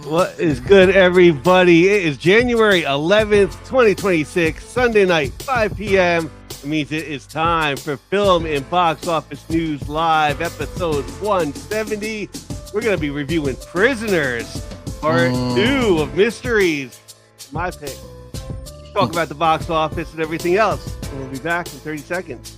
What is good, everybody? It is January 11th, 2026, Sunday night, 5 p.m. It means it is time for Film and Box Office News Live, episode 170. We're going to be reviewing Prisoners, part 2 of Mysteries. My pick. Talk about the box office and everything else. We'll be back in 30 seconds.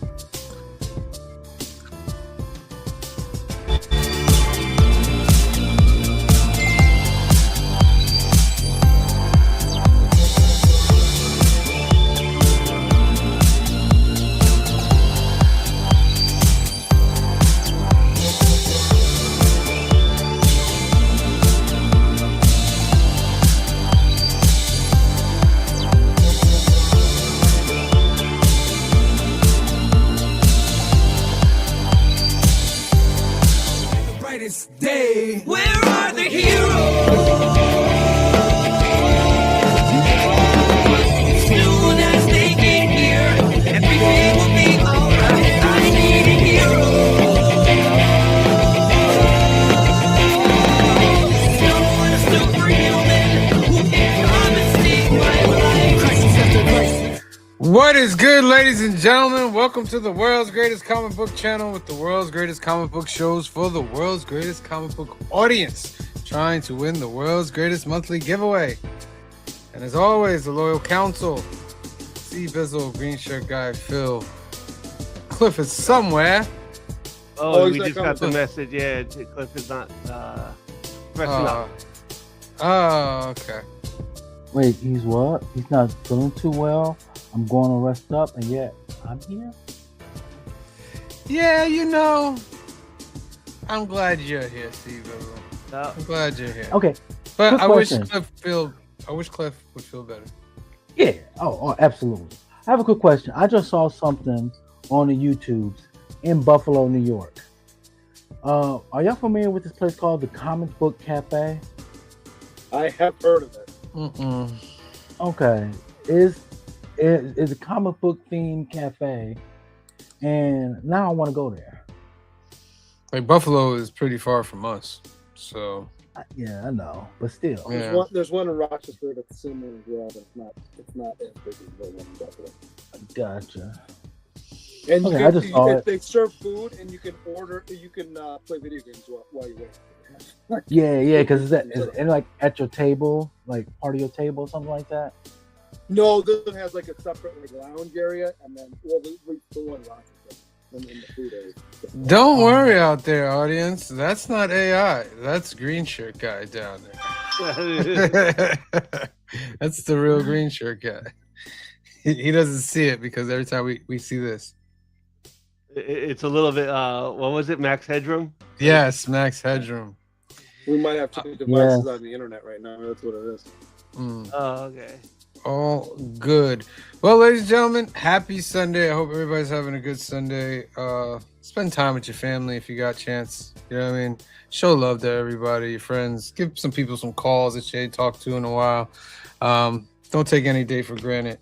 Day. Where are the heroes? As soon as they get here, everything will be alright. I need a hero. Someone superhuman who can come and save my life. Crisis after crisis. What is good, ladies and gentlemen? Welcome to the world's greatest comic book channel with the world's greatest comic book shows for the world's greatest comic book audience, trying to win the world's greatest monthly giveaway. And as always, the loyal counsel, C. Bizzle, Green Shirt Guy, Phil. Cliff is somewhere. Oh, we just got the message. Yeah, Cliff is not pressing up. Oh, okay. Wait, he's what? He's not feeling too well. I'm going to rest up, and yet I'm here. Yeah, you know, I'm glad you're here, Steve. I'm glad you're here. Okay, but quick I wish question. Cliff would feel better. Yeah. Oh, absolutely. I have a quick question. I just saw something on the YouTubes in Buffalo, New York. Are y'all familiar with this place called the Comic Book Cafe? I have heard of it. Okay. Is a comic book themed cafe, and now I want to go there. Like Buffalo is pretty far from us, so Yeah, I know, but still. yeah. There's one in Rochester that's similar as well, but it's not as big as the one in Buffalo. Gotcha. And Okay, I just saw it. they serve food, and you can order. You can play video games while you wait. Yeah, because is it like at your table, like part of your table, or something like that? No, this one has like a separate lounge area, and then the one in Rochester, and then the food area. Don't worry out there, audience. That's not AI. That's Green Shirt Guy down there. That's the real Green Shirt Guy. He doesn't see it because every time we see this. It's a little bit, what was it, Max Headroom? Yes, Max Headroom. We might have two devices on the internet right now. That's what it is. Oh, okay. All good. Well, ladies and gentlemen, happy Sunday. I hope everybody's having a good Sunday. Spend time with your family if you got a chance. You know what I mean? Show love to everybody, your friends. Give some people some calls that you ain't talked to in a while. Don't take any day for granted.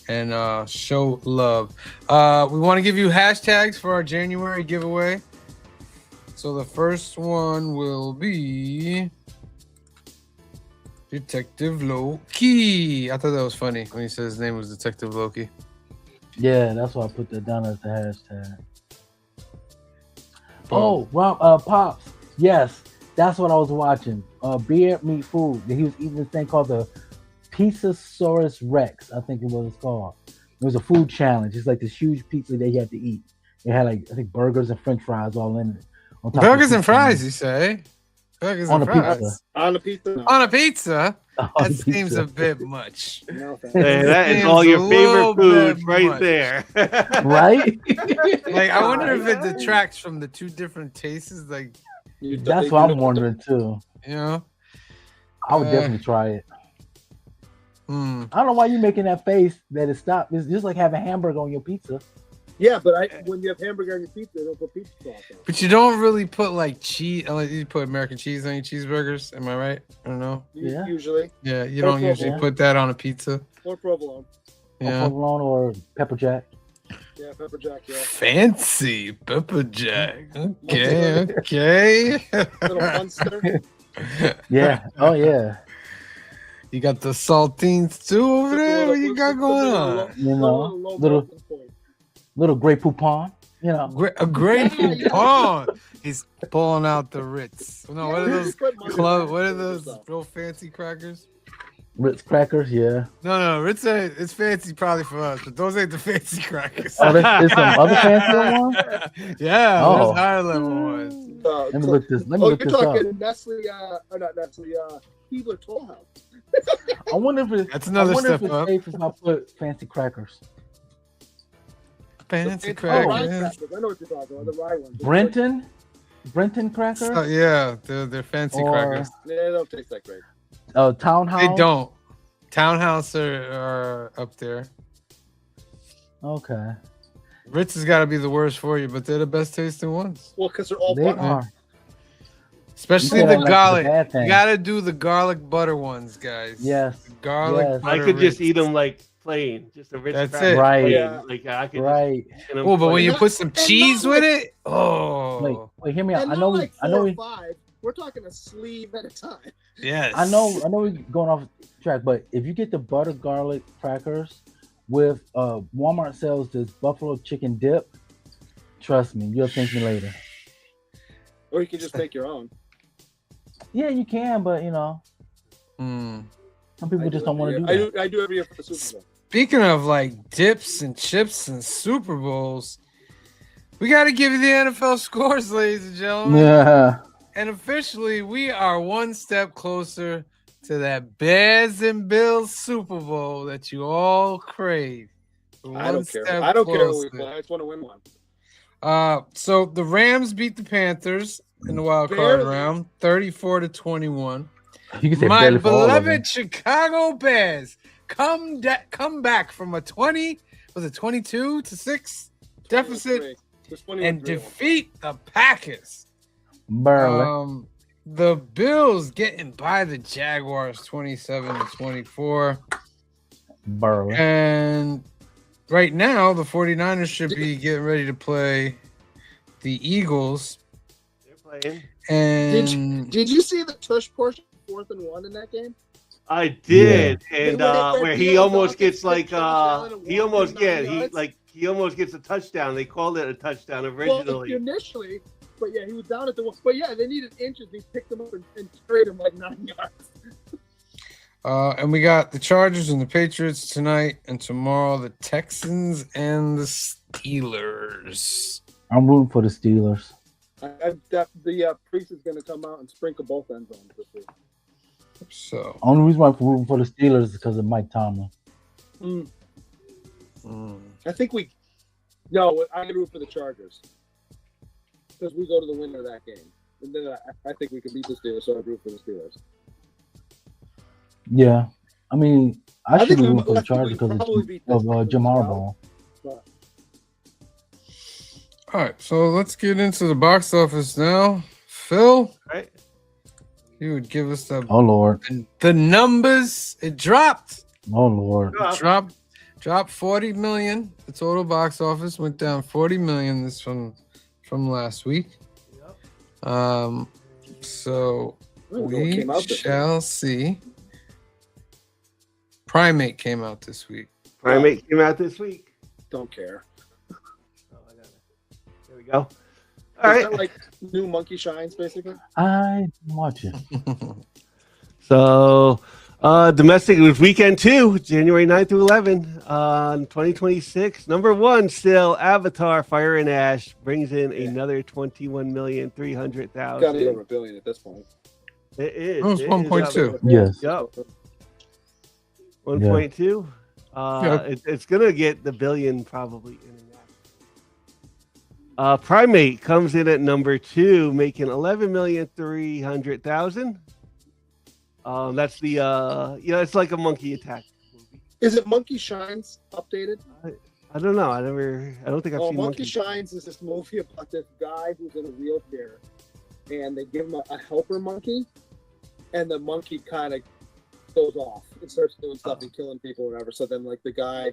And show love. We want to give you hashtags for our January giveaway. So the first one will be Detective Loki. I thought that was funny when he said his name was Detective Loki. Yeah, that's why I put that down as the hashtag. Oh, well, Pops. Yes, that's what I was watching. Beer, meat, food. He was eating this thing called the Pizzasaurus Rex, I think it was called. It was a food challenge. It's like this huge pizza that you had to eat. It had like, I think, burgers and French fries all in it. Burgers and fries, you say? Burgers on and a fries. pizza. On the pizza. On a pizza? On That a seems pizza. a bit much. No, thanks. Hey, that is Seems all your a favorite little bit foods right much. there. Right? Like, I wonder if it detracts from the two different tastes. Like, That's what I'm wondering too. you know? I would definitely try it. I don't know why you're making that face that it stopped. It's just like having hamburger on your pizza. Yeah, but when you have hamburger on your pizza, they don't put pizza sauce on it. But you don't really put like cheese. Like, you put American cheese on your cheeseburgers. Am I right? I don't know. Yeah. Usually. Yeah, you Or don't usually provolone. put that on a pizza. Or provolone. Yeah. Provolone or pepper jack. Yeah, pepper jack, yeah. Fancy pepper jack. Okay, okay. Little Munster. Yeah. Oh yeah. You got the saltines too over there. What you got going on? You know, Low little melting point. little Grey Poupon. You know. A great Yeah. pawn. He's pulling out the Ritz. No, what are those Put money club? back What are for those yourself. real fancy crackers? Ritz crackers. Yeah. No, Ritz ain't. It's fancy probably for us, but those ain't the fancy crackers. Oh, there's some other fancier ones. Yeah, Oh. there's higher level ones. Let me look this. Let me Oh, look you're this up. talking Nestle, or not Nestle, Keebler Toll House. I wonder if it's. That's another I wonder step if it's up. safe if I put fancy crackers. Fancy The rye crackers. crackers. I know what you're talking about. The rye ones. Brenton crackers. Yeah, they're fancy Or- crackers. Yeah, they don't taste that great. Townhouse. They don't. Townhouse are up there. Okay. Ritz has got to be the worst for you, but they're the best tasting ones. Well, because they're all They butter. are. Especially You the said I like the garlic. bad You thing. gotta do the garlic butter ones, guys. Yes. The garlic Yes. butter I could just Ritz. eat them like plain, just a rich. That's cracker it. Right. plain. Yeah. Like I could. Right. Just eat 'em Oh, but when plain. you put some And cheese not with like- it, oh, Wait, hear me out. And I not know. like I know. 4 or 5. We're talking a sleeve at a time. yes. I know we're going off track, but if you get the butter garlic crackers with Walmart sells this buffalo chicken dip, trust me, you'll thank me later. Or you can just make your own. Yeah, you can, but you know, Mm. some people just don't want to do that. I do every year for the Super Bowl. Speaking of like dips and chips and Super Bowls, we got to give you the NFL scores, ladies and gentlemen. Yeah. And officially, we are one step closer to that Bears and Bills Super Bowl that you all crave. I don't care. I don't care who we play. I just want to win one. So the Rams beat the Panthers in the wild card Barely. round, 34-21. You can say My barely for all of them. beloved Chicago Bears come back from a 22 to 6 deficit Just and 21-3. defeat the Packers. Barely. The Bills getting by the Jaguars 27-24. Barely. And right now, the 49ers should be getting ready to play the Eagles. They're playing. And Did you see the tush portion, 4th and 1 in that game? I did, Yeah. and When where they he almost Dawkins gets like picked Josh Allen and he almost walked in 9 he yards. like he almost gets a touchdown. They called it a touchdown Well, originally. initially, but yeah, he was down at the one. But yeah, they needed inches. He picked them up and carried him like 9 yards. and we got the Chargers and the Patriots tonight, and tomorrow the Texans and the Steelers. I'm rooting for the Steelers. The priest is going to come out and sprinkle both end zones this week. So Only reason why I'm rooting for the Steelers is because of Mike Tomlin. I think No, I'm going to root for the Chargers because we go to the winner of that game, and then I think we can beat the Steelers. So I root for the Steelers. Yeah. I mean, I should think be we- rooting for the I think we Chargers because probably beat of the Steelers Jim as well. Harbaugh. But all right, so let's get into the box office now. Phil, Right? you would give us Oh Lord. the numbers. It dropped. Oh Lord. Dropped 40 million. The total box office went down 40 million this from last week. So I don't know what we came out this week. shall see. Primate came out this week. Primate came out this week. Don't care. Oh, I got it. There we go. All Is right. that like new Monkey Shines, basically? I didn't watch it. So, domestic, it was weekend 2, January 9th through 11, 2026. Number 1 still, Avatar, Fire and Ash, brings in another 21,300,000. Got to be over $1 billion at this point. It is. Oh, it's it is 1.2. up. Yes. Yep. 1.2. It's going to get the billion probably international. Primate comes in at number 2, making 11,300,000. That's the it's like a monkey attack movie. Is it Monkey Shines updated? I don't know. I don't think I've seen Monkey Shines is this movie about this guy who's in a wheelchair, and they give him a helper monkey, and the monkey kind of goes off and starts doing stuff and killing people or whatever. So then, like, the guy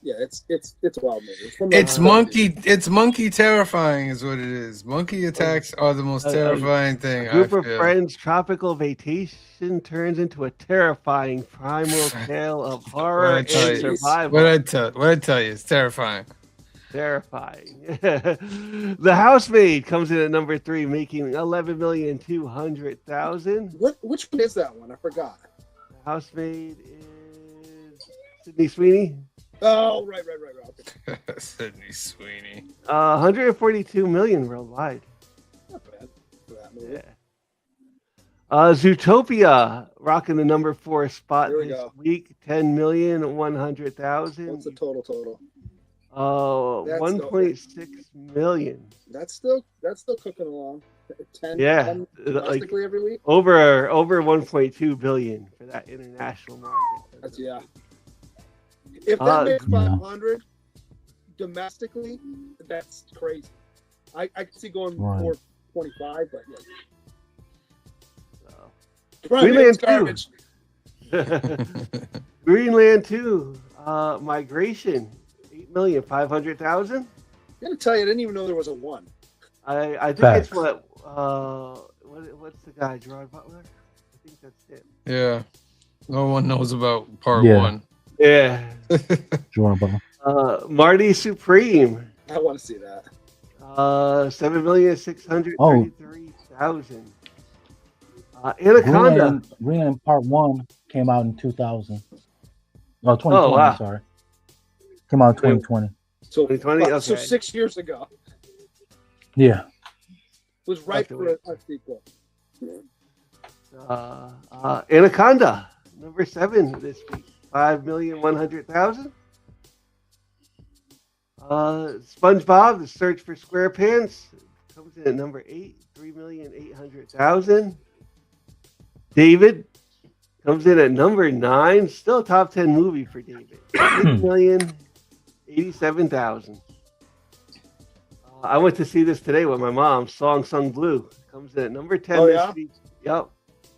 Yeah, it's a wild movie. It's from It's the monkey. It's monkey terrifying, is what it is. Monkey attacks are the most A- a- terrifying thing. A group I of feel. friends' tropical vacation turns into a terrifying primal tale of horror What I tell and you, survival. what I tell you, it's terrifying. Terrifying. The Housemaid comes in at number 3, making 11,200,000. Which one is that one? I forgot. The Housemaid is Sydney Sweeney. Oh, right. Okay. Sydney Sweeney. 142 million worldwide. Not bad for that movie. Yeah. Zootopia rocking the number 4 spot There we this go. week. 10,100,000. What's the total? That's 1.6 million. That's still cooking along. 10, Yeah, 10 like domestically every week. over 1.2 billion for that international market. That's If that makes yeah. 500 domestically, that's crazy. I can see going Right. 425, but yeah. So. Greenland Greenland Greenland 2, migration, 8,500,000. I'm gonna tell you, I didn't even know there was a one. I think Facts. it's what's the guy, Gerard Butler? I think that's it. Yeah. No one knows about part Yeah. 1. Yeah. Jordan, Marty Supreme, I want to see that. 7,633,000. Anaconda. Greenland Part 1 came out in 2000. No, 2020, Oh, wow. sorry. Came out in 2020. So 2020? So Okay. 6 years ago, Yeah. was right Okay, for a sequel. Anaconda, number 7 this week, 5,100,000. SpongeBob: The Search for SquarePants comes in at number 8, 3,800,000. David comes in at number 9, still a top 10 movie for David, 6,087,000. I went to see this today with my mom. Song Sung Blue comes in at number 10 Oh, this yeah? week. Yep,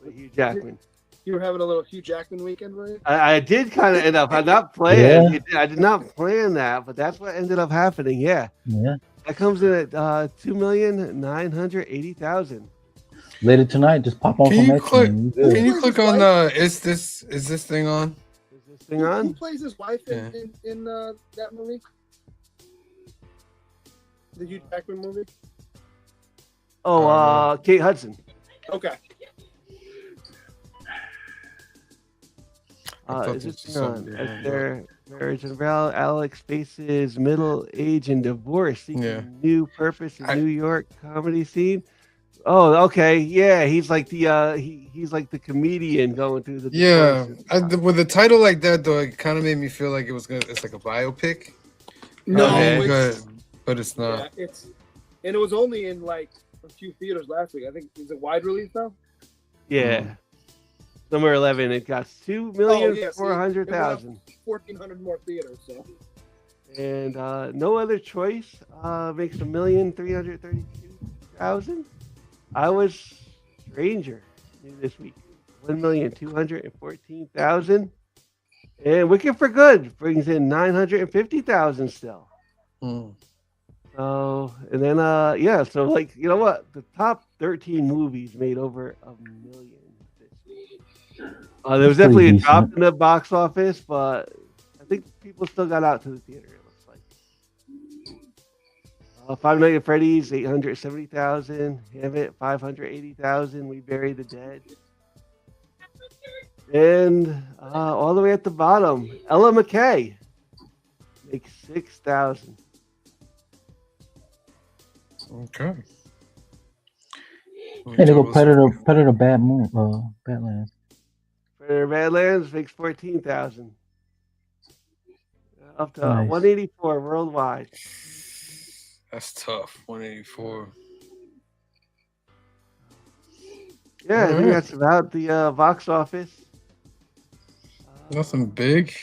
with Hugh Jackman. You were having a little Hugh Jackman weekend, were you? I did kind of end up. I not plan. I did not plan that, but that's what ended up happening. Yeah, Yeah. that comes in at 2,980,000. Later tonight, just pop on Can from you X-Men. You good. Can you click on the is this thing on? Is this thing Who on? plays his wife in that movie? The Hugh Jackman movie? Oh, Kate Hudson. Okay. I thought Is this this was thing on? something As different. their marriage unraveled, Alex faces middle age and divorce, seeking Yeah. new purpose in New York comedy scene. Oh, okay, yeah, he's like the he's like the comedian going through the Yeah, divorce. with a title like that though, it kind of made me feel like it's like a biopic. No, Okay. but it's not. yeah, it was only in like a few theaters last week. I think is it wide release now? Yeah. Number 11, it got 2,400,000. 1,400 more theaters. So And No Other Choice makes 1,332,000. I Was Stranger this week, 1,214,000. And Wicked for Good brings in 950,000 still. Mm. So, and then so like, you know what? The top 13 movies made over $1 million this week. There was definitely a Pretty drop decent. in the box office, but I think people still got out to the theater, it looks like. Five Nights at Freddy's, 870,000. Hammett, 580,000. We Bury the Dead. And all the way at the bottom, Ella McKay makes 6,000. Okay. Hey, they go Predator Bad Moon, Badlands. Predator Badlands makes 14,000. Up to Nice. 184 worldwide. That's tough. 184. Yeah, I think Alright. that's about the box office. Nothing big.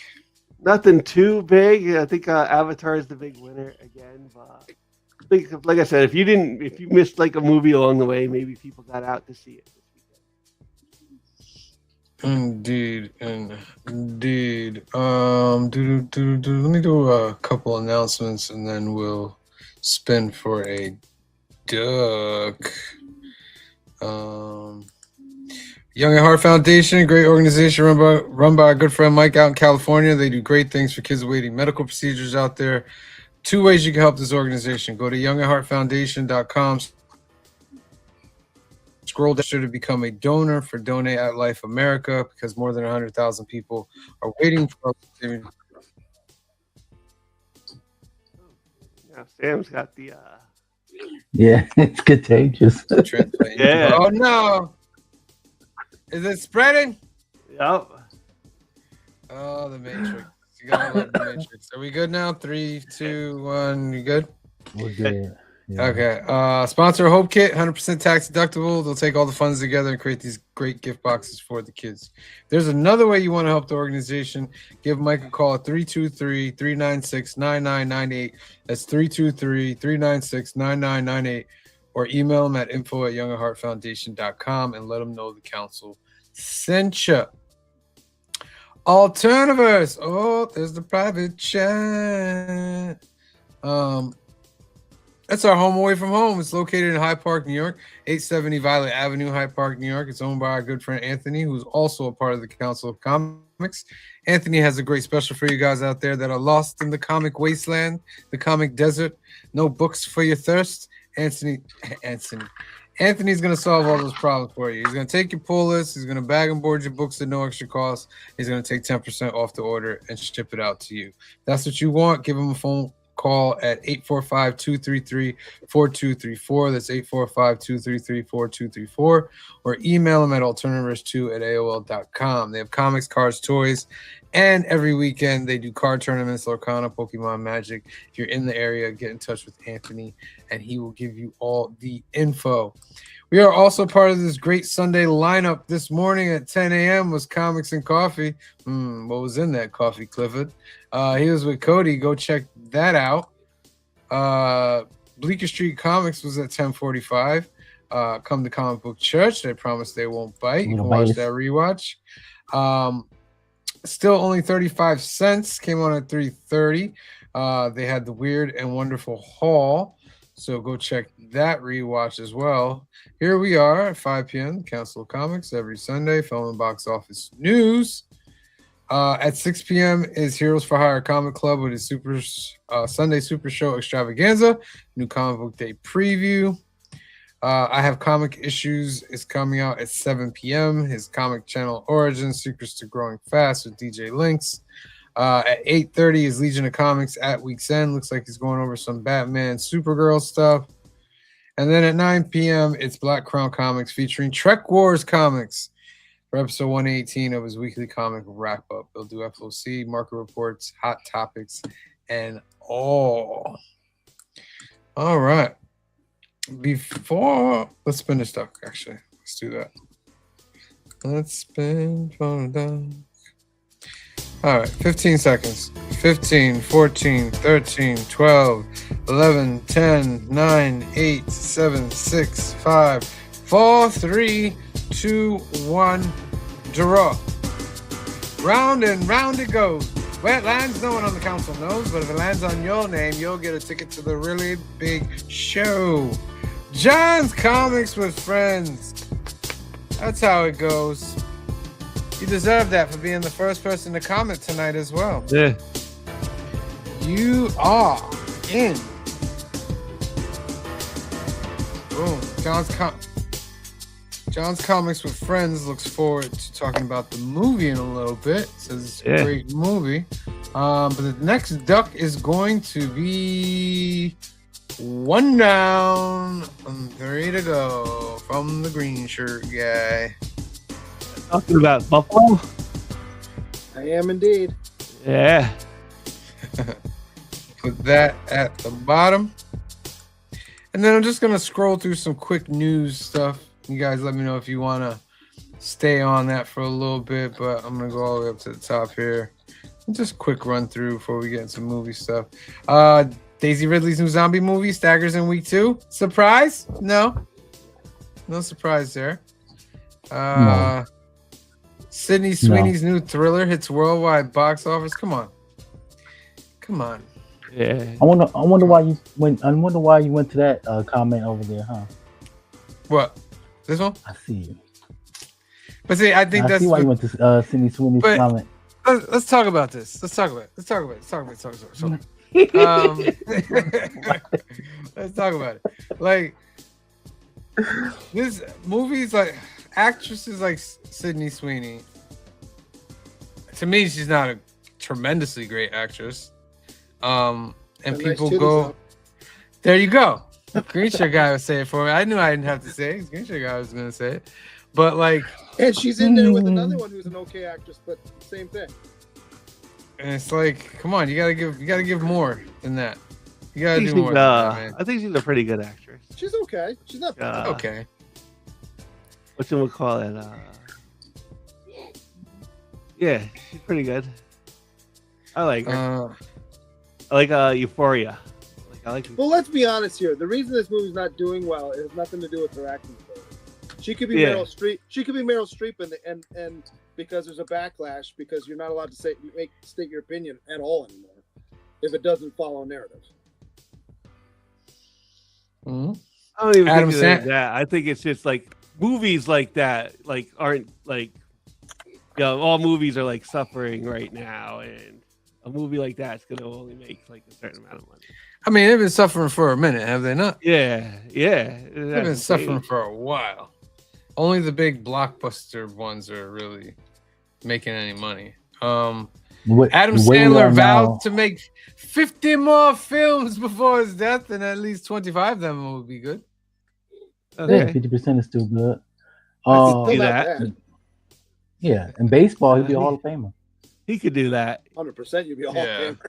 Nothing too big. I think Avatar is the big winner again. But I think, like I said, if you missed like a movie along the way, maybe people got out to see it this Indeed. Let me do a couple announcements and then we'll spin for a duck. Young at Heart Foundation, great organization run by our good friend Mike out in California. They do great things for kids awaiting medical procedures out there. 2 ways you can help this organization. Go to youngatheartfoundation.com. Scroll down to become a donor for Donate at Life America because more than 100,000 people are waiting for us. Yeah, Sam's got the Yeah, it's contagious. Yeah. Oh no! Is it spreading? Yep. Oh, the Matrix. You gotta love the Matrix. Are we good now? 3, 2, 1. You good? We're good. Yeah. Okay. Sponsor Hope Kit, 100% tax deductible. They'll take all the funds together and create these great gift boxes for the kids. There's another way you want to help the organization. Give Mike a call at 323-396-9998. That's 323-396-9998. Or email them at info@youngatheartfoundation.com and let them know the council sent you. Alterniverse. Oh, there's the private chat. That's our home away from home. It's located in Hyde Park, New York, 870 Violet Avenue, Hyde Park, New York. It's owned by our good friend Anthony, who's also a part of the Council of Comics. Anthony has a great special for you guys out there that are lost in the comic wasteland, the comic desert. No books for your thirst. Anthony's going to solve all those problems for you. He's going to take your pull list. He's going to bag and board your books at no extra cost. He's going to take 10% off the order and ship it out to you. That's what you want. Give him a phone call at 845-233-4234. That's 845-233-4234. Or email them at alternatives2@aol.com. They have comics, cards, toys, and every weekend they do card tournaments, Lorcana, Pokemon, Magic. If you're in the area, get in touch with Anthony, and he will give you all the info. We are also part of this great Sunday lineup. This morning at 10 a.m. was Comics and Coffee. What was in that coffee, Clifford? He was with Cody. Go check that out. Bleecker Street Comics was at 10:45. Come to Comic Book Church. They promise they won't bite. You can watch that rewatch. Still only 35 cents. Came on at 3:30. They had the Weird and Wonderful Haul. So go check that rewatch as well. Here we are at 5 p.m. Council of Comics every Sunday. Film and box office news. At 6 p.m. is Heroes for Hire Comic Club with his Sunday Super Show Extravaganza. New Comic Book Day preview. I Have Comic Issues is coming out at 7 p.m. His comic channel Origins, Secrets to Growing Fast with DJ Links. At 8:30 is Legion of Comics at Week's End. Looks like he's going over some Batman, Supergirl stuff. And then at 9 p.m., it's Black Crown Comics featuring Trek Wars Comics for episode 118 of his weekly comic wrap-up. They'll do FOC, market reports, hot topics, and all. All right. Let's spin this duck, actually. Let's do that. Let's spin for a duck. All right, 15 seconds. 15, 14, 13, 12, 11, 10, 9, 8, 7, 6, 5, 4, 3, 2, 1, draw. Round and round it goes. Where it lands, no one on the council knows, but if it lands on your name, you'll get a ticket to the really big show. John's Comics with Friends. That's how it goes. You deserve that for being the first person to comment tonight as well. Yeah. You are in. Boom. John's Comics with Friends looks forward to talking about the movie in a little bit. Says it's a great movie. But the next duck is going to be one down and 3 to go from the green shirt guy. Talking about Buffalo? I am indeed. Yeah. Put that at the bottom. And then I'm just going to scroll through some quick news stuff. You guys let me know if you want to stay on that for a little bit, but I'm going to go all the way up to the top here. Just quick run through before we get into movie stuff. Daisy Ridley's new zombie movie, Staggers in week 2. Surprise? No surprise there. No. Sydney Sweeney's new thriller hits worldwide box office. Come on. Yeah. I wonder why you went. I wonder why you went to that comment over there, huh? What? This one? I see you. But see, I think I that's see why you went to Sydney Sweeney's but- comment. Let's talk about this. Let's talk about it. Let's talk about it. Like this movies, like actresses like Sydney Sweeney. To me, she's not a tremendously great actress. And people go, there you go. Green shirt guy would say it for me. I knew I didn't have to say it. Green shirt guy was gonna say it, but like, And she's in there with another one who's an okay actress, but same thing. and it's like, come on, you gotta give more than that. You gotta do more than that, man. I think she's a pretty good actress. She's okay. She's not bad. Okay. What you would call it? Yeah, she's pretty good. I like her. I like Euphoria. I like. Well, let's be honest here. The reason this movie's not doing well has nothing to do with her acting ability. She could be Meryl Streep. She could be Meryl Streep, and because there's a backlash because you're not allowed to state your opinion at all anymore if it doesn't follow narrative. Mm-hmm. I don't even Adam think it's that. I think it's just like movies like that, like aren't like, all movies are like suffering right now, and a movie like that's gonna only make like a certain amount of money. I mean, they've been suffering for a minute, have they not? Yeah. They've been suffering for a while. Only the big blockbuster ones are really making any money. Adam Sandler vowed to make 50 more films before his death, and at least 25 of them would be good. Okay. 50% is still good. Do that. Yeah, in baseball, he'd be a Hall of Famer. He could do that. 100%, you'd be a Hall of Famer.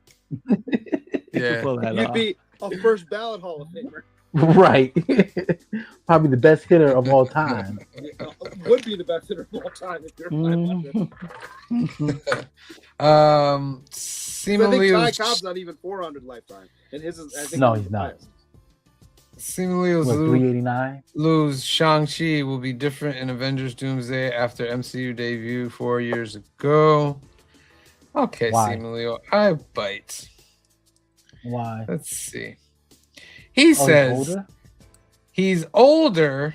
Yeah. You'd be a first ballot Hall of Famer. Right. Probably the best hitter of all time. Would be the best hitter of all time if you're 500. Seemingly, I think Ty Cobb's not even 400 lifetime, and his is. I think No, he's not. Seemingly, What, 389? Lou's Shang-Chi will be different in Avengers Doomsday after MCU debut 4 years ago. Okay, Why? seemingly, I bite. Why? Let's see. He says he's older.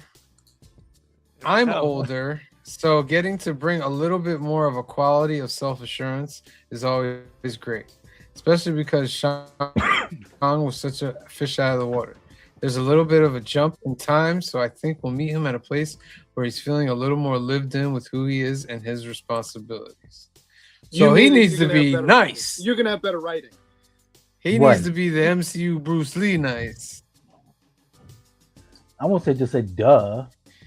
I'm older, so getting to bring a little bit more of a quality of self-assurance is always great, especially because Shang was such a fish out of the water. There's a little bit of a jump in time, so I think we'll meet him at a place where he's feeling a little more lived in with who he is and his responsibilities. So he needs to be nice. You're gonna have better writing. He needs to be the MCU Bruce Lee nice. I won't say just say duh.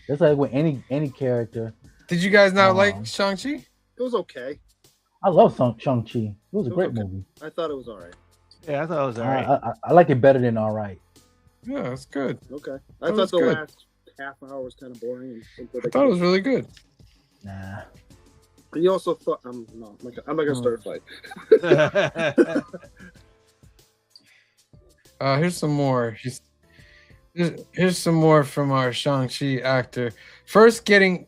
That's like with any character. Did you guys not like Shang-Chi? It was okay. I love Shang-Chi. It was a great movie. I thought it was all right. Yeah, I thought it was all right. I like it better than all right. Yeah, that's good. Okay. I thought the last half hour was kind of boring. I thought it was really good. Nah. You also thought I'm not gonna start a fight. Here's some more. Here's some more from our Shang-Chi actor. First getting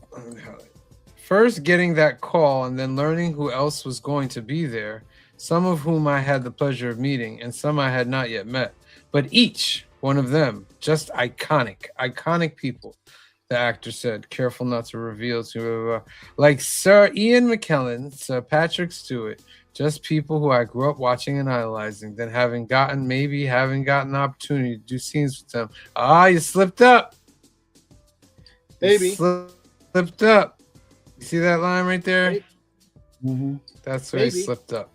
that call and then learning who else was going to be there, some of whom I had the pleasure of meeting and some I had not yet met, but each one of them just iconic people. The actor said, careful not to reveal to like Sir Ian McKellen, Sir Patrick Stewart, just people who I grew up watching and idolizing, then having gotten the opportunity to do scenes with them. You slipped up. Maybe. Slipped up. You see that line right there? Mm-hmm. That's where he slipped up.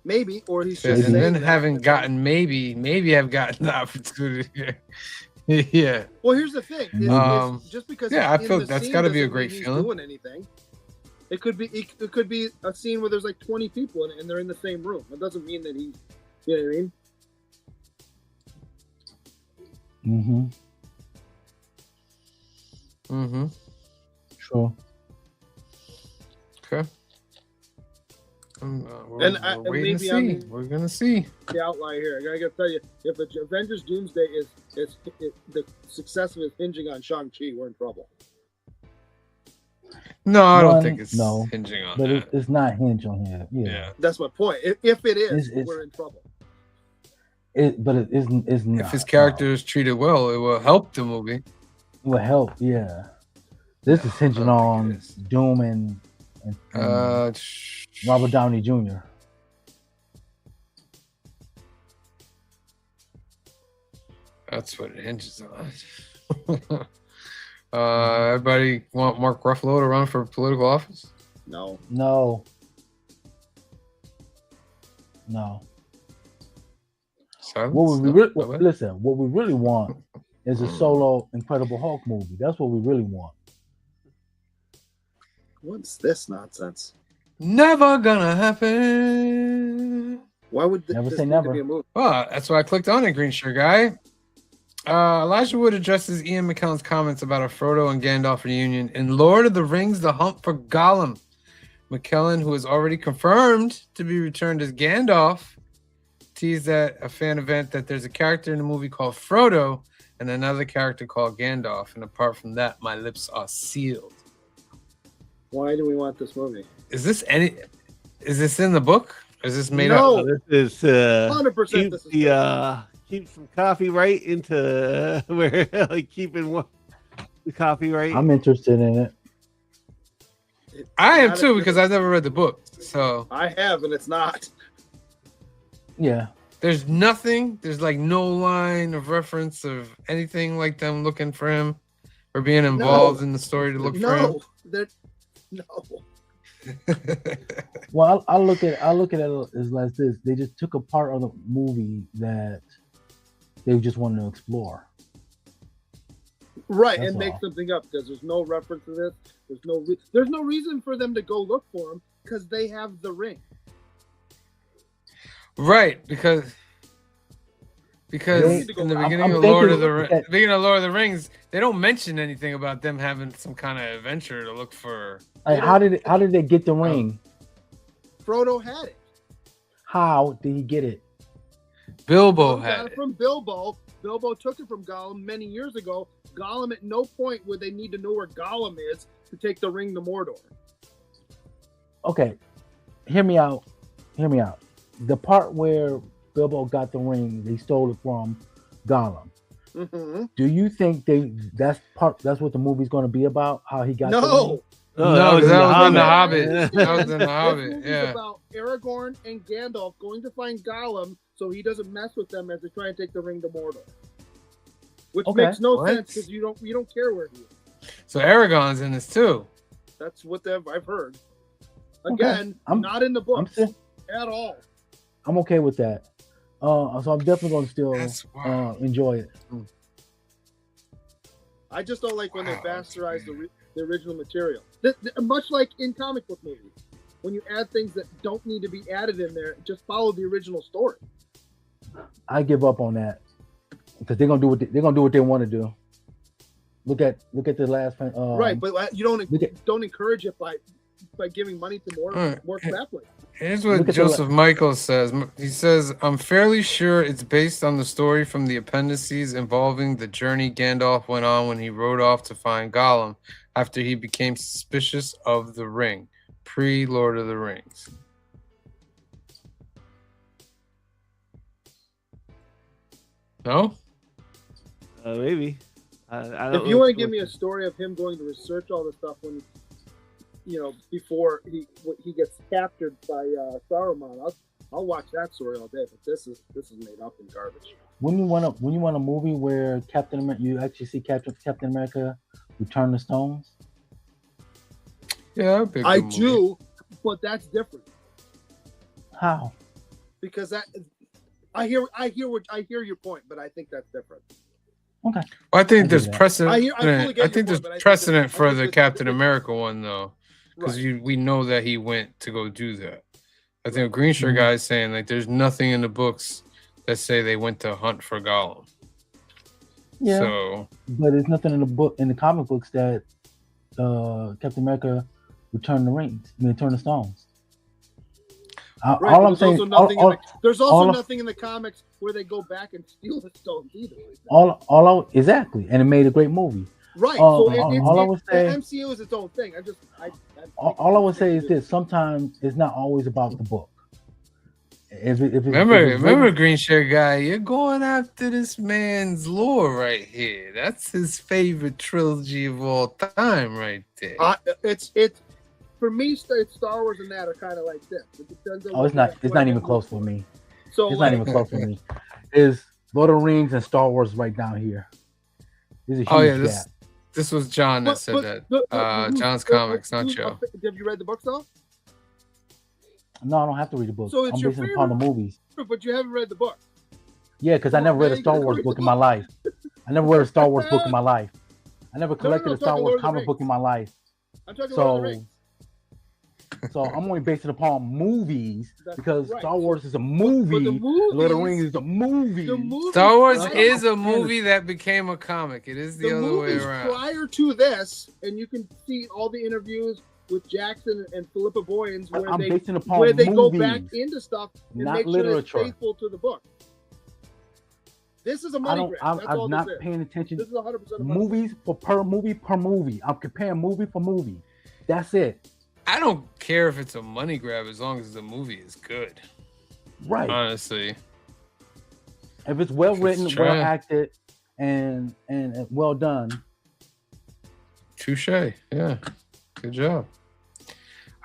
Maybe, or he's And just then having gotten maybe I've gotten the opportunity. Yeah. Well, here's the thing. Just because I feel that's got to be a great feeling. Doing anything, it could be a scene where there's like 20 people and they're in the same room. That doesn't mean that he, you know what I mean? Mm-hmm. Sure. Okay. We're gonna see the outlier here. I gotta tell you, if the Avengers Doomsday is the success of it hinging on Shang-Chi, we're in trouble. No, I don't One, think it's no, hinging on but that. it's not hinge on here. Yeah, Yeah. That's my point. If it is, It's- we're in trouble. but it isn't. It's not. If his character is treated well, it will help the movie. It will help. Yeah, this is hinging I don't think on it is. Doom and Robert Downey Jr. That's what it hinges on. Everybody want Mark Ruffalo to run for political office? No. No. Silence? What we No? really Nobody? listen. What we really want is a solo Incredible Hulk movie. That's what we really want. What's this nonsense? Never gonna happen. Why would Never this say need never. to be a movie? Well, that's why I clicked on it, Green Shirt Guy. Elijah Wood addresses Ian McKellen's comments about a Frodo and Gandalf reunion in Lord of the Rings: The Hunt for Gollum. McKellen, who is already confirmed to be returned as Gandalf, teased at a fan event that there's a character in the movie called Frodo and another character called Gandalf. And apart from that, my lips are sealed. Why do we want this movie? Is this in the book? Or is this made No. up? This is 100% keep this is keep some copyright into where like keeping the copyright. I'm interested in it. I am Not too a- because I've never read the book. So I have, and it's not. Yeah. there's nothing. There's like no line of reference of anything like them looking for him or being involved in the story to look for him. No, no. Well, I look at it as like this. They just took a part of the movie that they just wanted to explore. Right, That's and make all. something up because there's no reference to this. There's no reason for them to go look for him because they have the ring. Right, because They- in the I'm beginning of thinking Lord of the that- the beginning of Lord of the Rings, they don't mention anything about them having some kind of adventure to look for. Like, how did they get the ring? Frodo had it. How did he get it? Bilbo Frodo had got it. it from Bilbo. Bilbo took it from Gollum many years ago. Gollum, at no point would they need to know where Gollum is to take the ring to Mordor. Okay, hear me out. The part where Bilbo got the ring, they stole it from Gollum. Mm-hmm. Do you think that's what the movie's going to be about? How he got the ring? No, Oh, No, was in that was in The Hobbit. Hobbit. That was in The this Hobbit. movie's Yeah. about Aragorn and Gandalf going to find Gollum so he doesn't mess with them as they try and take the ring to Mordor. Which Okay. makes no What? sense because you don't care where he is. So Aragorn's in this too. That's what I've heard. Okay. Again, I'm- not in the I'm books still, at all. I'm okay with that. So I'm definitely going to still That's wild. enjoy it. I just don't like when Wow, they that's bastardize weird. the original material. Much like in comic book movies, when you add things that don't need to be added in there, just follow the original story. I give up on that because they're gonna do what they want to do. Look at the last Right, but you look at- don't encourage it by giving money to more Alright. crap like that. Here's Look what at the Joseph Michaels says. He says, I'm fairly sure it's based on the story from the appendices involving the journey Gandalf went on when he rode off to find Gollum after he became suspicious of the ring, pre-Lord of the Rings. No? Maybe. I don't If you know. want to give me a story of him going to research all this stuff when, before he gets captured by Saruman, I'll watch that story all day. But this is made up and garbage. when you want a movie where Captain America, you actually see Captain America return the stones. Yeah, big I movie. do, but that's different How? because I hear your point, but I think that's different. Okay. Well, I think I there's get that. precedent. I fully get I your think point, there's but I think precedent this- I for think the this- Captain America one though, because Right. we know that he went to go do that. I think Green Shirt guy is saying like there's nothing in the books that say they went to hunt for Gollum. Yeah. So But there's nothing in the comic books that Captain America returned the rings. I mean, return the stones. Right, All but I'm saying, there's all also of- nothing in the comics where they go back and steal the stones either. exactly, and it made a great movie. Right. So all I would the say, MCU is its own thing. all I would say is this: sometimes it's not always about the book. If it's Remember, written, Green Shirt Guy, you're going after this man's lore right here. That's his favorite trilogy of all time, right there. It's for me. Star Wars and that are kind of like this. It depends on it's not even close for me. So It's not even close for me. Is Lord of the Rings and Star Wars right down here? There's a huge gap. This was John that said that. John's comics, not Joe. Have you read the books though? No, I don't have to read the book. So it's I'm your basing it upon the movies. But you haven't read the book. Yeah, because I never read a Star Wars book in my life. I never read a Star Wars book in my life. I never collected a Star Wars comic book in my life. I'm talking Lord of the Rings. So I'm only based it upon movies because Star Wars is a movie. But Lord of the Rings is a movie. Star Wars is a movie that became a comic. It is the other way around. Prior to this, and you can see all the interviews with Jackson and Philippa Boyens where they go back into stuff and not make literature. sure it's faithful to the book. This is a money grab. I'm not paying attention. This is 100% movies per movie. I'm comparing movie for movie. That's it. I don't care if it's a money grab as long as the movie is good. Right. Honestly. If it's well written, well acted, and well done. Touche. Yeah. Good job.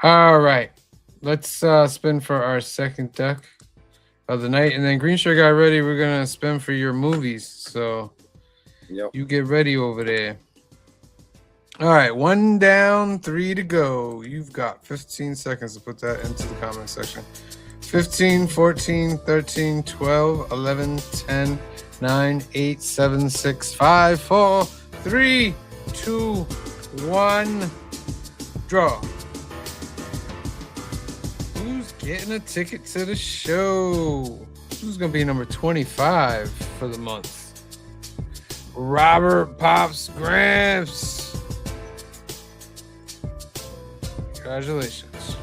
All right. Let's spin for our second deck of the night. And then Green Shirt Guy ready. We're going to spin for your movies. So you get ready over there. All right. 1 down, 3 to go. You've got 15 seconds to put that into the comment section. 15, 14, 13, 12, 11, 10, 9, 8, 7, 6, 5, 4, 3, 2, 1. Draw. Who's getting a ticket to the show? Who's going to be number 25 for the month? Robert Pops Gramps. Congratulations.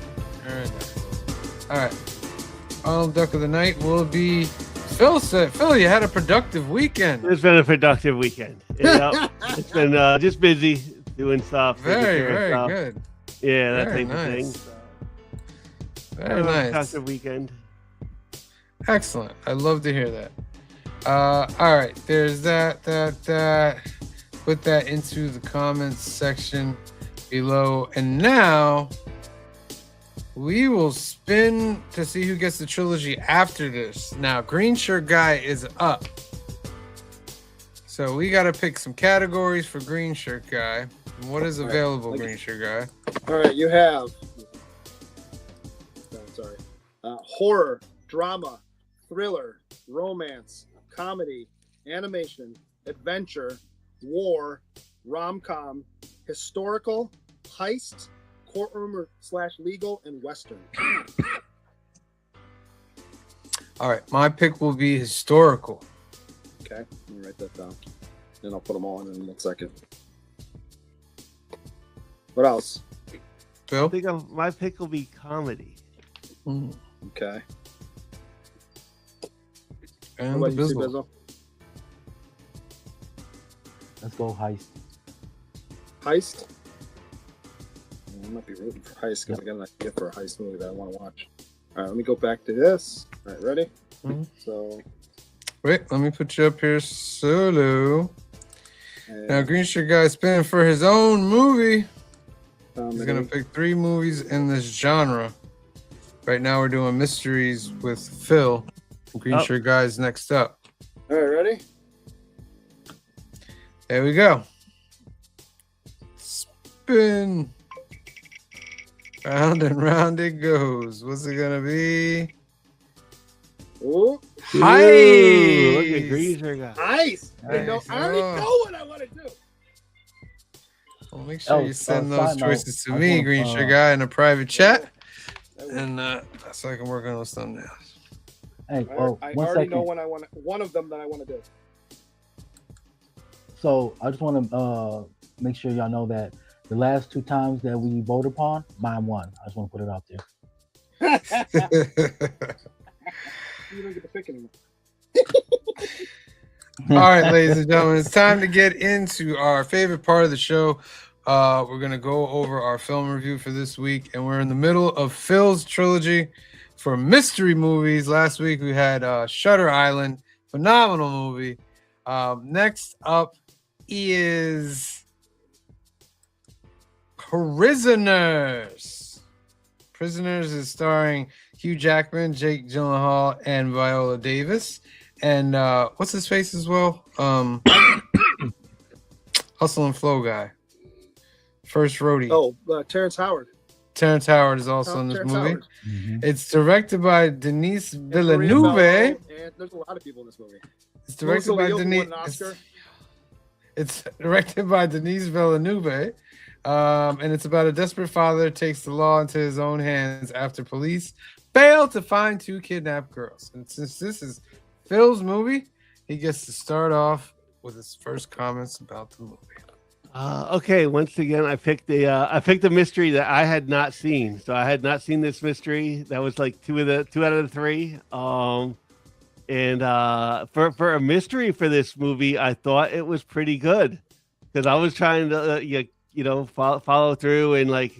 All right. Final deck of the night will be Phil said. Phil, you had a productive weekend. It's been a productive weekend. It's been just busy doing stuff. Very stuff. good. Yeah, that Very type of thing. nice. So, Very nice. Productive weekend. Excellent. I love to hear that. All right. There's that. Put that into the comments section below. And now we will spin to see who gets the trilogy after this. Now, Green Shirt Guy is up. So we got to pick some categories for Green Shirt Guy. What is available, Green Shirt Guy? All right, you have horror, drama, thriller, romance, comedy, animation, adventure, war, rom-com, historical, heist, courtroom / legal, and western. All right, my pick will be historical. Okay, let me write that down. Then I'll put them all in 1 second. What else? Phil? I think my pick will be comedy. Okay. And the Bizzle. Let's go heist. Heist? I might be rooting for heist because again, I get for a heist movie that I want to watch. All right, let me go back to this. All right, ready? So, wait, let me put you up here solo. Now, Green Shirt Guy spinning for his own movie. He's gonna pick 3 movies in this genre. Right now, we're doing mysteries with Phil. Green Shirt Guy's next up. All right, ready? There we go. Spin. Round and round it goes. What's it gonna be? Ooh. Heist. Look at Green Shirt Guy. Heist. I already know what I want to do. Well, make sure you send those choices to me, Green Shirt Guy, in a private chat. And so I can work on those thumbnails. Hey, I already know one of them that I want to do. So I just want to make sure y'all know that the last 2 times that we voted upon, mine won. I just want to put it out there. You don't get to pick anymore. All right, ladies and gentlemen, it's time to get into our favorite part of the show. We're going to go over our film review for this week, and we're in the middle of Phil's trilogy for mystery movies. Last week we had Shutter Island, phenomenal movie. Next up is Prisoners. Prisoners is starring Hugh Jackman, Jake Gyllenhaal, and Viola Davis. And what's his face as well? Hustle and Flow guy. First Roadie. Oh, Terrence Howard. Terrence Howard is also in this Terrence movie. Howard. It's directed by Denis And Villeneuve. Maria Bello, and there's a lot of people in this movie. It's directed by Leo, who won Denis. an Oscar. It's directed by Denis Villeneuve. And it's about a desperate father who takes the law into his own hands after police fail to find two kidnapped girls. And since this is Phil's movie, he gets to start off with his first comments about the movie. Okay, once again, I picked the mystery that I had not seen. So I had not seen this mystery. That was like two out of the three. And for a mystery for this movie, I thought it was pretty good because I was trying to follow through and and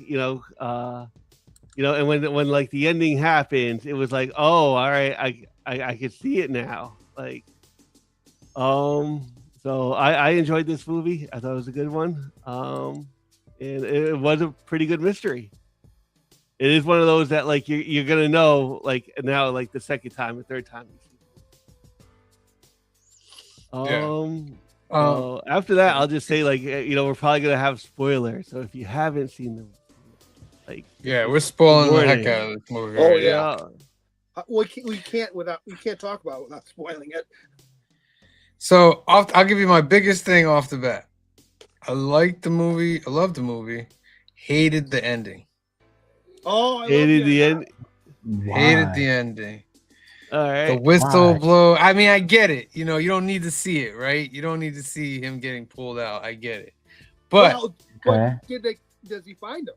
when like the ending happens, it was like, oh, all right, I could see it now. So I enjoyed this movie. I thought it was a good one. And it was a pretty good mystery. It is one of those that like you're gonna know like now, like the second time, the third time. After that, I'll just say we're probably gonna have spoilers. So if you haven't seen them, we're spoiling the heck out of this movie. Oh right yeah. now. We can't talk about it without spoiling it. So I'll give you my biggest thing off the bat. I liked the movie. I loved the movie. Hated the ending. Oh, I hated the end. Hated the ending. All right. The whistle blow. I mean, I get it. You don't need to see it, right? You don't need to see him getting pulled out. I get it. But does he find him?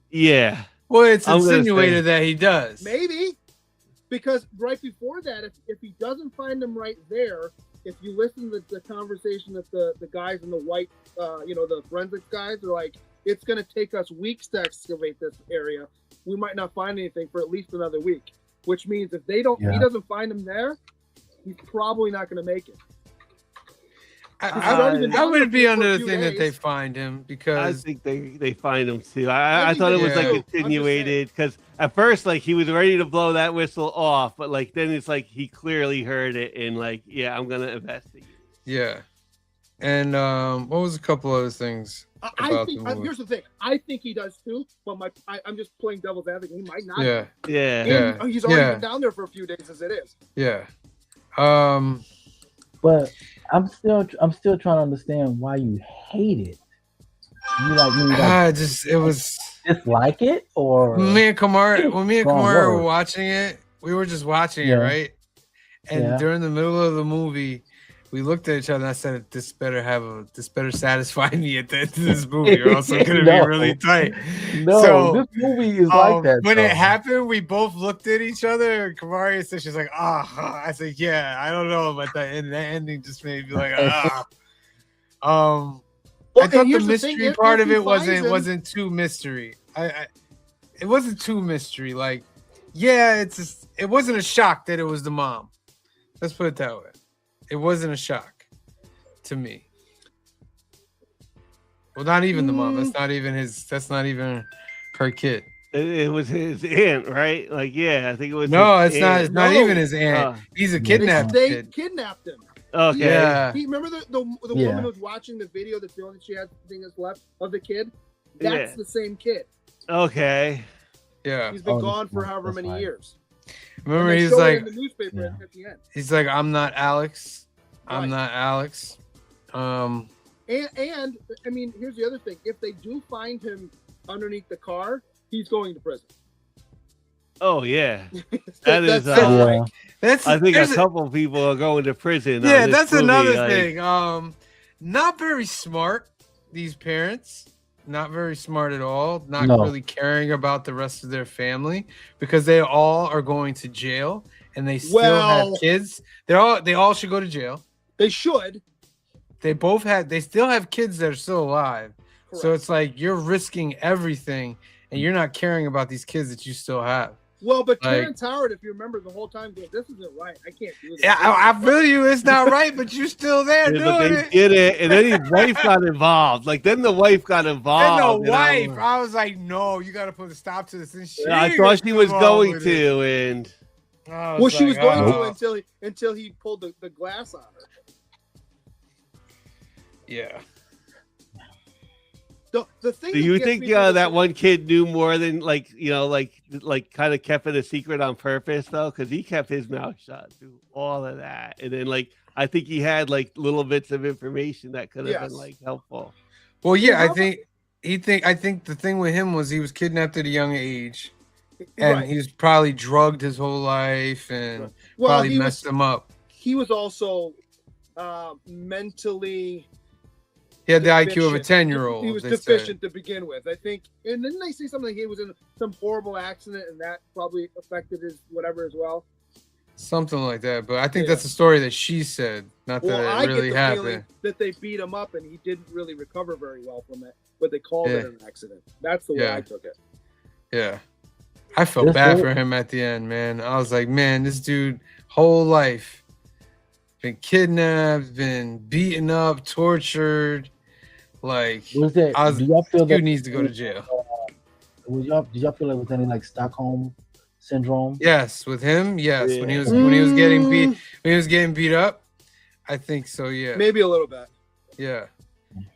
Yeah. Well, it's insinuated that he does. Maybe. Because right before that, if he doesn't find him right there, if you listen to the conversation that the guys in the white, the forensics guys are like, it's going to take us weeks to excavate this area. We might not find anything for at least another week, which means if he doesn't find him there, he's probably not going to make it. I would be under the thing that they find him because I think they find him too. I thought it was insinuated because at first he was ready to blow that whistle off, but then it's he clearly heard it and I'm gonna investigate. Yeah, and what was a couple other things? Here's the thing. I think he does too, but I'm just playing devil's advocate. He might not. Yeah. He's already been down there for a few days as it is. Yeah. But I'm still trying to understand why you hate it. You it was dislike it or me and Kamara were watching it. We were just watching it, right? And during the middle of the movie, we looked at each other and I said, this better satisfy me at the end of this movie, or else it's gonna be really tight. No, this movie is like that. When it happened, we both looked at each other and Kamari said, she's like, I said, yeah, I don't know about that. And that ending just made me like, I thought the mystery part of it wasn't too mystery. It wasn't too mystery. It wasn't a shock that it was the mom. Let's put it that way. It wasn't a shock to me. Well, not even the mom. That's not even her kid. It was his aunt, right? I think it was. No, it's not. It's not even his aunt. He's a kidnapped kid. They kidnapped him. Okay. Yeah. Remember the woman who's watching the video that's the only she had thing that's left of the kid? That's the same kid. Okay. Yeah. He's been gone for however many years. Remember, he's like, in the newspaper at the end. He's like, I'm not Alex. I'm not Alex. And I mean, here's the other thing: if they do find him underneath the car, he's going to prison. Oh yeah, that is. I think a couple people are going to prison. Yeah, that's another thing. Not very smart. These parents. Not very smart at all. Not really caring about the rest of their family because they all are going to jail and they still have kids. They all should go to jail. They should. They still have kids that are still alive. Correct. So it's like you're risking everything and you're not caring about these kids that you still have. Well, but Like- Terrence Howard, if you remember the whole time, goes, "This isn't right. I can't do this." Yeah, I feel you. It's not right, but you're still there Yeah, but doing they it. did it, and then his wife got involved. Like then the wife got And involved. the wife, was- I was like, no, you got to put a stop to this. And Yeah, I thought she was going to, and Well, she was going oh. to until he pulled the glass on her. Yeah. The thing. do that you gets think me through that this- one kid knew more than like kind of kept it a secret on purpose though? Because he kept his mouth shut through all of that, and then like I think he had like little bits of information that could have Yes. been like helpful. Well, yeah, Well, I think the thing with him was he was kidnapped at a young age, and Right. he's probably drugged his whole life and Right. Well, probably he messed him up. He was also mentally. He had the IQ of a deficient. 10-year-old. He was they said. deficient to begin with, I think. And then they say something like he was in some horrible accident, and that probably affected his whatever as well. Something like that. But I think Yeah. that's a story that she said, not Well, that I it really get the happened. feeling that they beat him up, and he didn't really recover very well from it, but they called it Yeah. an accident. That's the way Yeah. I took it. Yeah. I felt This bad dude- for him at the end, man. I was like, man, this dude, whole life, been kidnapped, been beaten up, tortured. Like, Was that? I was- Do y'all feel dude that? needs to go to jail. Did y'all feel like was any like Stockholm syndrome? Yes, with him, yes. When he Yeah. was getting beat up, I think so. Yeah, Maybe a little bit. yeah.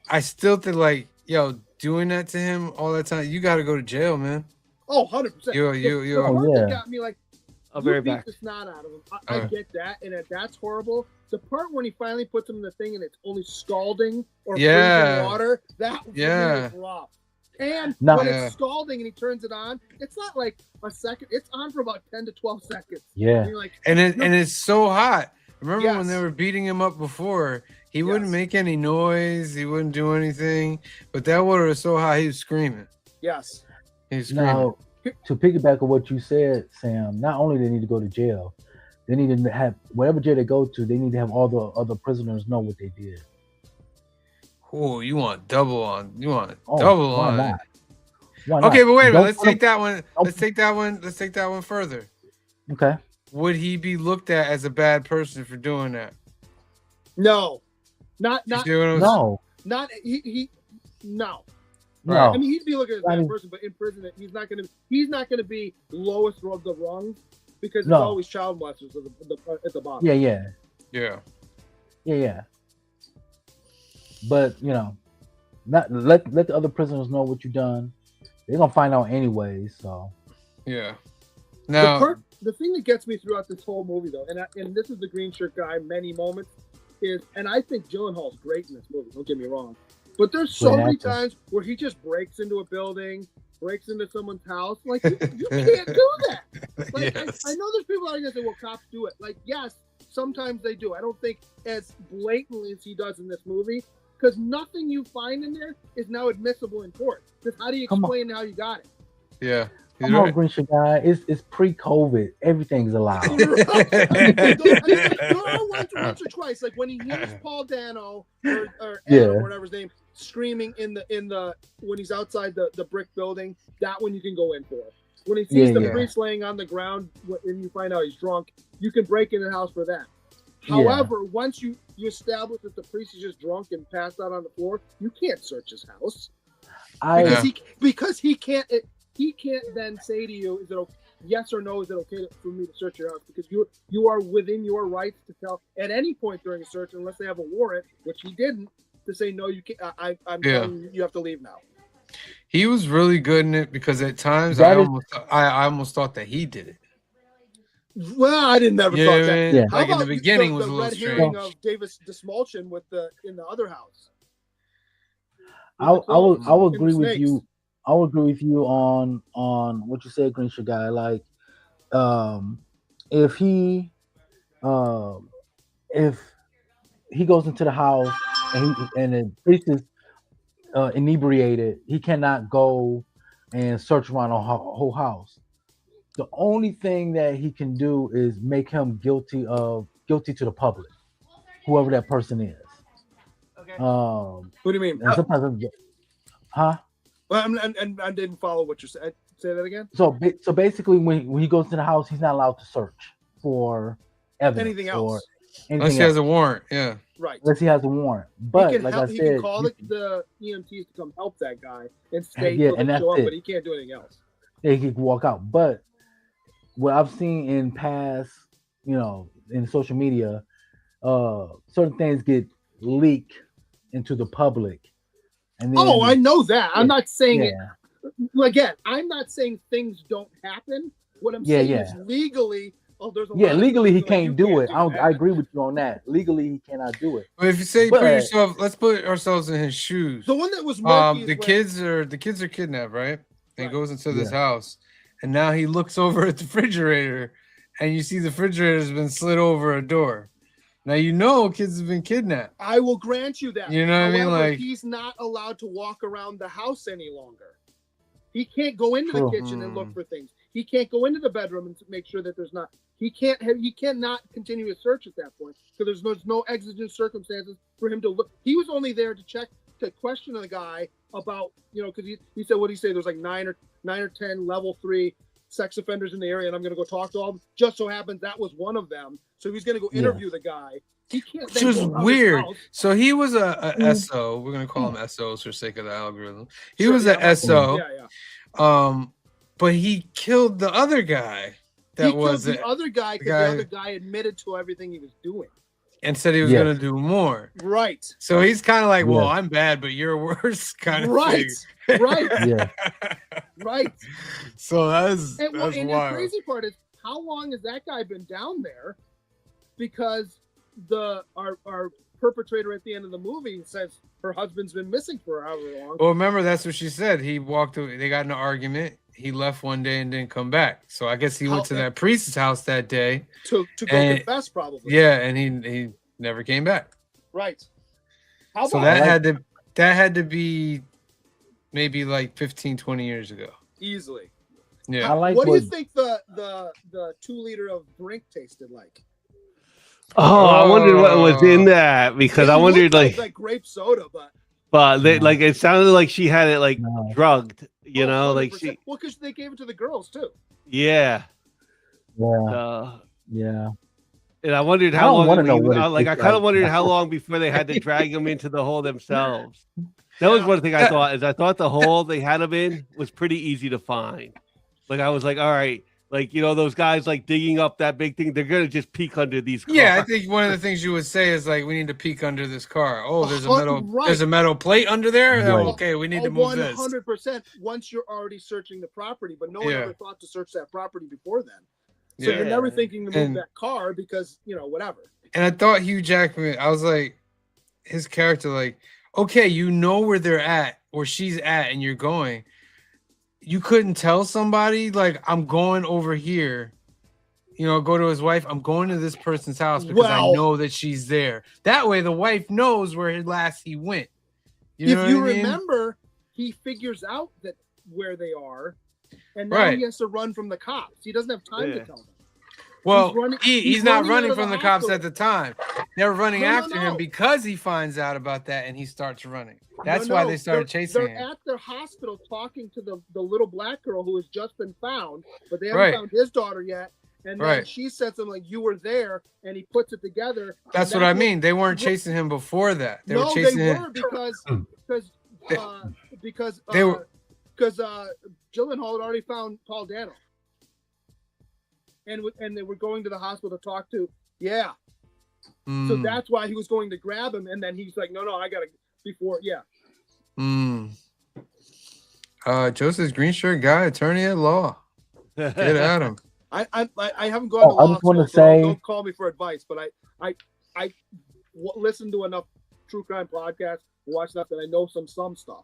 I still think like, yo, doing that to him all that time, you got to go to jail, man. Oh, 100%. You. The Oh, part yeah. that got me like, I'll you be right beat back. the snot out of him. I Alright. get that, and that's horrible. The part when he finally puts him in the thing and it's only scalding or Yeah. freezing water, that was Yeah. rough. And No. when Yeah. it's scalding and he turns it on, it's not like a second. It's on for about 10 to 12 seconds. Yeah. And you're like, And it's so hot. Remember when Yes. they were beating him up before? He wouldn't Yes. make any noise. He wouldn't do anything. But that water was so hot, he was screaming. yes. He was screaming. Now, to piggyback on what you said, Sam, not only they need to go to jail, they need to have whatever jail they go to. They need to have all the other prisoners know what they did. Oh, you want double on? You want Oh, double why on? not? Why not? Okay, but wait a minute. Don't Let's put 'em- take that one. don't- Let's take that one. Let's take that one further. Okay. Would he be looked at as a bad person for doing that? No. Not, You not, see what I'm saying? No. not, no. No. Right. I mean, he'd be looking at a I bad mean- person, but in prison, he's not going to be lowest of the rungs because No. it's always child molesters at the bottom. Yeah. Yeah. Yeah. Yeah. But not let the other prisoners know what you done. They're gonna find out anyway. So Yeah. Now, The thing that gets me throughout this whole movie, though, and this is the green shirt guy, many moments, is, and I think Gyllenhaal's great in this movie, don't get me wrong, but there's so Good many actor. times where he just breaks into a building, breaks into someone's house. Like, you can't do that. Like, yes. I know there's people out here that say, well, cops do it. Like, yes, sometimes they do. I don't think as blatantly as he does in this movie, because nothing you find in there is now admissible in court. Because how do you Come on. explain how you got it? Yeah. He's come on, right. Green Shirt guy. It's pre-COVID. Everything's allowed. There are once or twice, like when he hears Paul Dano or Yeah. Adam, or whatever his name, screaming in the when he's outside the brick building. That one you can go in for. When he sees Yeah, the yeah. priest laying on the ground and you find out he's drunk, you can break into the house for that. Yeah. However, once you establish that the priest is just drunk and passed out on the floor, you can't search his house Yeah. because he can't then say to you, is it okay, yes or no, is it okay for me to search your house? Because you are within your rights to tell at any point during a search, unless they have a warrant, which he didn't, to say no, you can't. I'm Yeah. telling you, you have to leave now. He was really good in it because at times That is- I almost thought that he did it. Well, I didn't never You thought know what I that. mean? Yeah. How Like in the about beginning was a the little red herring strange. of Davis Dismulsion in the other house. I will And the agree with snakes. you. I will agree with you on what you said, Green Shirt guy. Like, if he goes into the house and the priest is inebriated, he cannot go and search around a whole house. The only thing that he can do is make him guilty to the public, whoever that person is. Okay. What do you mean? And sometimes, huh? Well, and I didn't follow what you said. Say that again. So basically, when he goes to the house, he's not allowed to search for evidence Anything or else? Unless anything he has else, a warrant. Yeah. Right. unless he has a warrant. But like I he said, can call the EMTs to come help that guy and stay Yeah, till and they that's show up, it. but he can't do anything else. he can walk out. But what I've seen in past, in social media, certain things get leaked into the public, and then I know that. I'm not saying it. yeah, Again, I'm not saying things don't happen. What I'm saying is legally. There's a lot of legally he things, like, you can't do it. I that. agree with you on that. Legally he cannot do it. But if you say But- let's put ourselves in his shoes. The one that was murky The kids are kidnapped, right? And he Right. goes into this Yeah. house, and now he looks over at the refrigerator, and you see the refrigerator's been slid over a door. Now kids have been kidnapped. I will grant you that. You know what I mean? However, Like, he's not allowed to walk around the house any longer. He can't go into True. the kitchen and look for things. He can't go into the bedroom and make sure that there's not. He cannot continue a search at that point because there's no exigent circumstances for him to look. He was only there to question the guy about, because he said, what did he say? There's like 9 or 10 level 3 sex offenders in the area, and I'm going to go talk to all of them. Just so happens that was one of them. So he's going to go interview the guy. He can't. which was then go around his weird. house. So he was a SO. We're gonna call him SOs for sake of the algorithm. He Sure, was yeah, a SO. Yeah. But he killed the other guy that He was killed the other guy because guy- the other guy admitted to everything he was doing. and said he was Yes. gonna do more. Right. So he's kind of like, well, Yes. I'm bad, but you're worse, kind of Right. thing. Right. Yeah. Right. So that's And the wild. crazy part is, how long has that guy been down there? Because our perpetrator at the end of the movie says her husband's been missing for however long. Well, remember that's what she said. He walked away. They got in an argument. He left one day and didn't come back. So I guess he went to that priest's house that day. To go confess, probably. Yeah, and he never came back. Right. How So about that had to be maybe like 15, 20 years ago. easily? Yeah. I like What do you what think the 2-liter of drink tasted like? Oh, I wondered what was in that because I It wondered looked like, like grape soda, but like it sounded like she had it like No. drugged, Oh, like 100%. she, Well, because they gave it to the girls too. yeah. yeah, yeah. And I wondered I how don't long. wanna know he- what it I kind tastes of like. wondered how long before they had to drag him into the hole themselves. That was one thing I thought. Is I thought the hole they had him in was pretty easy to find. Like I was like, all right, like those guys like digging up that big thing. They're gonna just peek under these. Cars. Yeah, I think one of the things you would say is like, we need to peek under this car. Oh, there's a metal, Right. there's a metal plate under there. Right. Oh, okay, we need to move this. 100%. Once you're already searching the property, but no one Yeah. ever thought to search that property before then. So Yeah. you're never thinking to move And- that car because whatever. And I thought Hugh Jackman, I was like, his character, like, okay, you know where they're at or she's at, and you're going. You couldn't tell somebody like, I'm going over here. Go to his wife. I'm going to this person's house because I Well- know that she's there. That way, the wife knows where last he went. You know If you what I mean? remember, he figures out that where they are, and now Right. he has to run from the cops. He doesn't have time Yeah. to tell them. Well, he's he's not running out running of the from the cops hospital. at the time. They're running No, no, after him no. because he finds out about that and he starts running. That's No, why no, they started they're- chasing They're him. at the hospital talking to the little black girl who has just been found, but they haven't Right. found his daughter yet. And then Right. she says something like, "You were there," and he puts it together. That's and what I what- mean. They weren't chasing him before that. They were no, chasing they him. were because They were- Gyllenhaal had already found Paul Dano, and they were going to the hospital to talk to. Yeah, so Mm, that's why he was going to grab him, and then he's like, "No, I gotta before." Yeah, mm. Joseph Greenshirt guy, attorney at law. Get at him. I haven't gone to I law just wanna school, so say- don't call me for advice, but I listen to enough true crime podcasts, watch enough, that I know some stuff.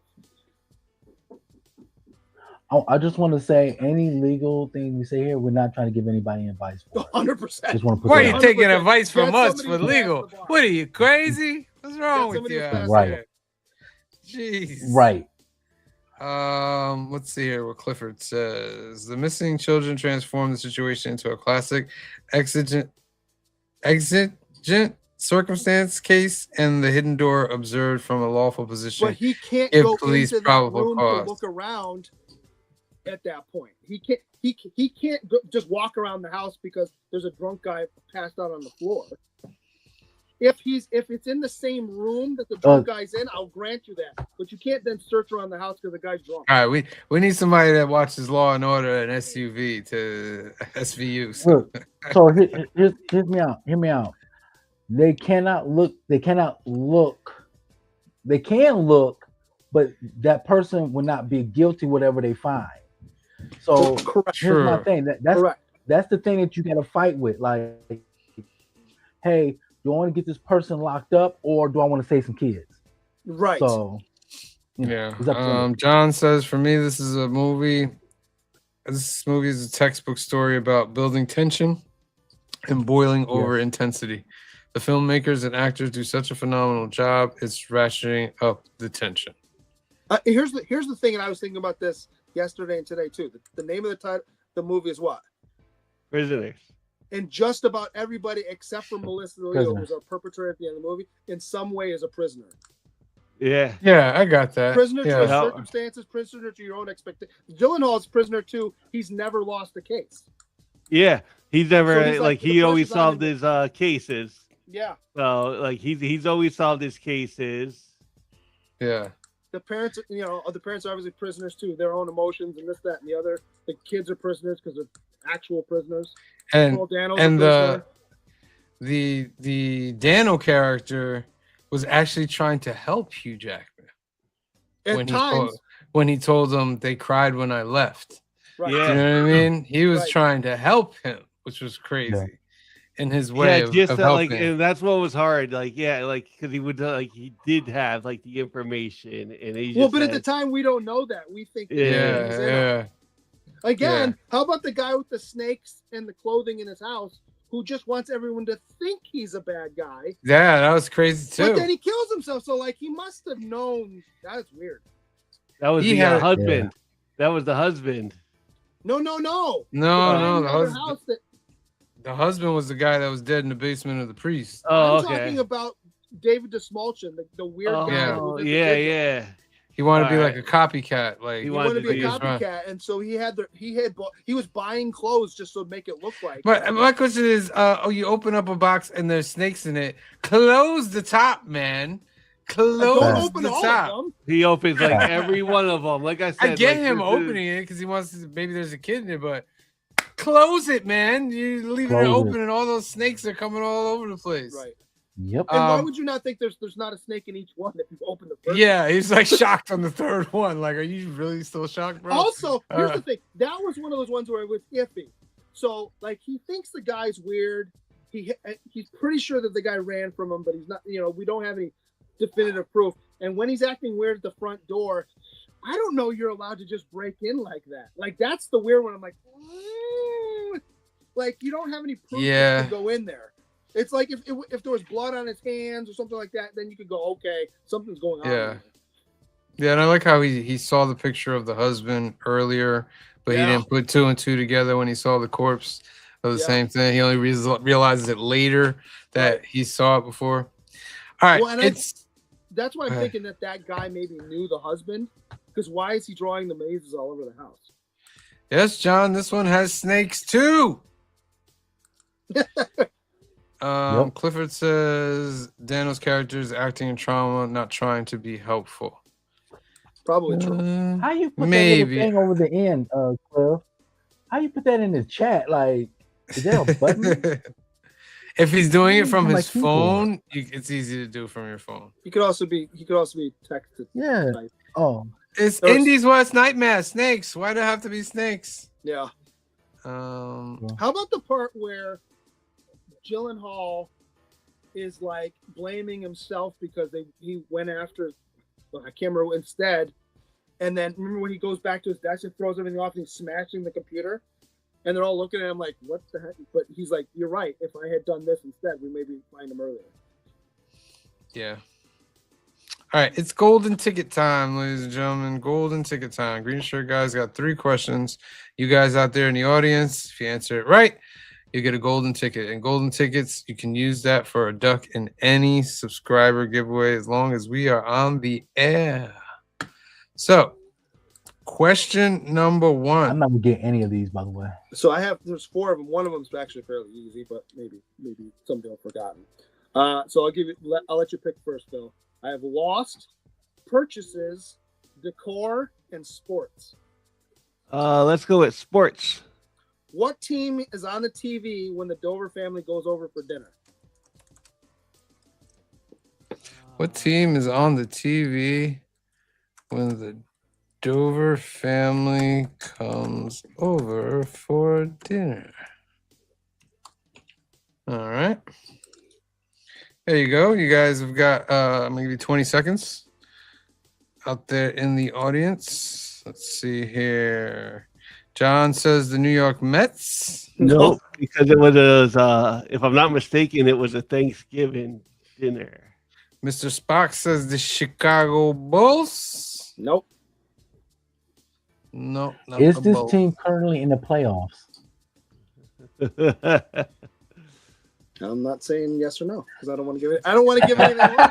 I just want to say any legal thing we say here, we're not trying to give anybody advice for. 100%. Just want to put Why are that you out. taking 100%. advice from Get us somebody for who passed legal? the bar. What are you, crazy? What's wrong with somebody you? who passed the Jeez. Right. Let's see here what Clifford says. The missing children transformed the situation into a classic exigent circumstance case and the hidden door observed from a lawful position. But he can't If go police into that probable room cause. to look around at that point. He can't go, just walk around the house because there's a drunk guy passed out on the floor. If it's in the same room that the drunk guy's in, I'll grant you that. But you can't then search around the house because the guy's drunk. All right, we need somebody that watches Law and Order and SUV to SVU. So. Look, so hear me out. Hear me out. They cannot look. They cannot look. They can look, but that person will not be guilty whatever they find. So Correct. here's my thing. That's Correct. That's the thing that you got to fight with. Like, hey, do I want to get this person locked up, or do I want to save some kids? Right. So, you know, Yeah. it's up to them. John says, for me, this is a movie. This movie is a textbook story about building tension and boiling over intensity. The filmmakers and actors do such a phenomenal job. It's ratcheting up the tension. Here's the thing, and I was thinking about this yesterday and today too. The name of the title, the movie is what? Prisoners. And just about everybody except for Melissa Leo, who's a perpetrator at the end of the movie, in some way is a prisoner. Yeah. Yeah, I got that. Prisoner to yeah. your circumstances, prisoner to your own expectations. Gyllenhaal's prisoner too. He's never lost a case. Yeah. He's never So he's like, he the always pressure's on solved him. his cases. Yeah. So like he's always solved his cases. Yeah. The parents, the parents are obviously prisoners too. Their own emotions and this, that, and the other. The kids are prisoners because they're actual prisoners. And Paul Dano's and a the Dano character was actually trying to help Hugh Jackman At times, when he told them they cried when I left. right. Yeah. You know what I mean? He was Right. trying to help him, which was crazy. Yeah. In his way of just helping. and that's what was hard. Like, yeah, like because he would he did have like the information, and he just But at the time we don't know that. We think he's in on it. yeah. Again, how about the guy with the snakes and the clothing in his house who just wants everyone to think he's a bad guy? Yeah, that was crazy too. But then he kills himself. So like he must have known. That's weird. That was He the had- husband. That was the husband. No. No, The house that the husband was the guy that was dead in the basement of the priest. Oh, I'm okay. talking about David DeSmulchin, the weird guy. Yeah. who Oh, was in the yeah, video. yeah. He wanted to be Alright. like a copycat. Like He He wanted wanted to be a was right. copycat, and so he was buying clothes just to make it look like. But my question is, you open up a box and there's snakes in it. Close the top, man. Close don't open the all top. of them. He opens like every one of them. Like I said, I get like, him this is- opening it because he wants to. Maybe there's a kid in it, but close it, man. You leave it Close open, it. and all those snakes are coming all over the place. Right. Yep. And why Um, would you not think there's not a snake in each one if you open the first? Yeah, he's like shocked on the third one. Like, are you really still shocked, bro? Also, here's Uh. the thing. That was one of those ones where it was iffy. So, like, he thinks the guy's weird. He's pretty sure that the guy ran from him, but he's not. We don't have any definitive proof. And when he's acting weird at the front door, I don't know you're allowed to just break in like that. Like, that's the weird one. I'm like, like you don't have any proof Yeah. to go in there. It's like if there was blood on his hands or something like that, then you could go, okay, something's going on. Yeah. there. Yeah, and I like how he saw the picture of the husband earlier, but Yeah. he didn't put two and two together when he saw the corpse of the Yeah. same thing. He only realizes it later that he saw it before. All right, Well, and that's why I'm Okay. thinking that guy maybe knew the husband, because why is he drawing the mazes all over the house? yes, John. This one has snakes too. Clifford says Daniel's character is acting in trauma, not trying to be helpful. Probably true. How you put maybe. that little thing over the end, Cliff? How you put that in the chat? Like, is there a button? If he's doing it from On my his keyboard. phone, it's easy to do from your phone. He could also be texted. Yeah. Right. Oh, It's There was- Indy's worst nightmare. Snakes. Why do it have to be snakes? Yeah. Um, How about the part where Gyllenhaal is like blaming himself because he went after I can't remember instead, and then remember when he goes back to his desk and throws everything off and he's smashing the computer, and they're all looking at him like, "What the heck?" But he's like, "You're right. If I had done this instead, we maybe find him earlier." yeah. All right, it's golden ticket time, ladies and gentlemen. Golden ticket time. Green shirt guys got 3 questions. You guys out there in the audience, if you answer it right, you get a golden ticket. And golden tickets, you can use that for a duck in any subscriber giveaway as long as we are on the air. So, question number I'm one. not gonna get any of these, by the way. So there's 4 of them. One of them's actually fairly easy, but maybe some people have forgotten. So I'll let you pick first, Phil. I have lost, purchases, decor, and sports. Let's go with sports. What team is on the TV when the Dover family goes over for dinner? What team is on the TV when the Dover family comes over for dinner? All right. There you go. You guys have got maybe 20 seconds out there in the audience. Let's see here. John says the New York Mets. Nope, because it was if I'm not mistaken, it was a Thanksgiving dinner. Mr. Spock says the Chicago Bulls. Nope. No, not Is the this Bulls. team currently in the playoffs? I'm not saying yes or no because I don't want to give it. I don't want to give anything away.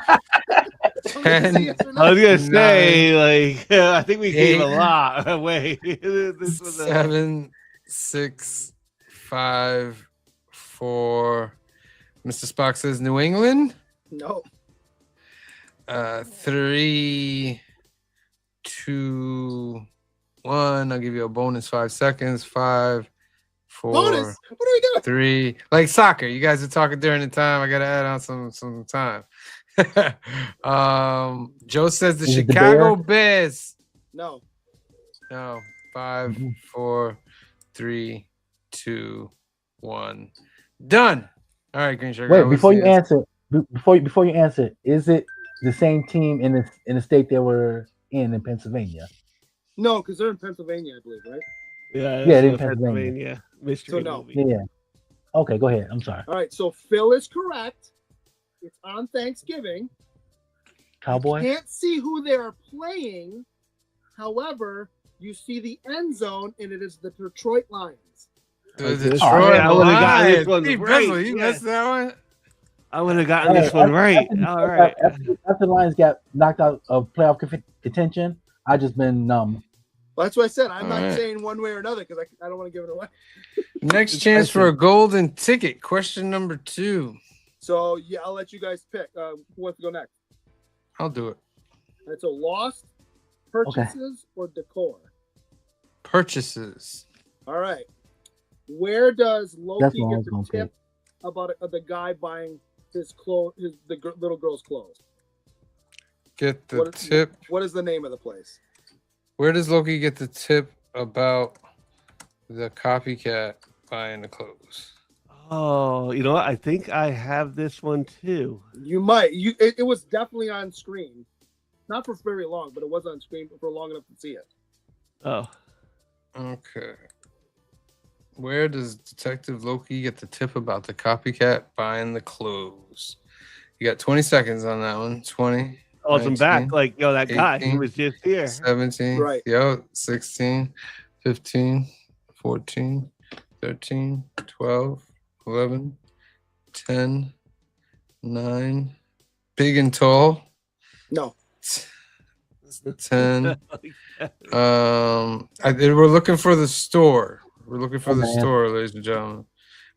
I'm gonna say yes or no. I was gonna say, like, I think we gave a 8, lot away. This was 7, 6, 5, 4. Mr. Spock says New England. No. 3, 2, 1. I'll give you a bonus 5 seconds. 5, 4, Bonus. What are we doing? 3. Like soccer. You guys are talking during the time. I gotta add on some time. Joe says the Is it the Chicago Bears. No. No. 5, 4, 3, 2, 1. Done. All right, Green Sugar. Wait, before you answer, is it the same team in the state they were in Pennsylvania? No, because they're in Pennsylvania, I believe, right? yeah, Yeah, this it was is Pennsylvania. mystery So no. movie. Yeah. Okay, go ahead. I'm sorry. All right. So Phil is correct. It's on Thanksgiving. Cowboy. Can't see who they are playing. However, you see the end zone, and it is the Detroit Lions. The Detroit Detroit I would've gotten this Lions. one Hey, right, Beverly, you yeah. missed that one. I would have gotten this one right. All right. After the Lions got knocked out of playoff contention, I just been numb. Well, that's what I said. I'm All not right. saying one way or another because I don't want to give it away. Next chance for a golden ticket. Question number 2. So yeah, I'll let you guys pick. Who wants to go next? I'll do it. All right, so lost, purchases, or decor. Purchases. All right. Where does That's Loki what I get was the gonna tip about the guy buying his clothes, little girl's clothes? Get the What- tip. What is the name of the place? Where does Loki get the tip about the copycat buying the clothes? Oh, you know what? I think I have this one too. You might. It was definitely on screen, not for very long, but it was on screen for long enough to see it. Oh, Okay. Where does Detective Loki get the tip about the copycat buying the clothes? You got 20 seconds on that one. 20. awesome back. 19, Like, yo, that guy, he 18, was just here. 17. Right. Yo, 16, 15, 14, 13, 12, 11, 10, 9. Big and tall. No. 10. We're looking for the store. We're looking for the Okay. store, ladies and gentlemen.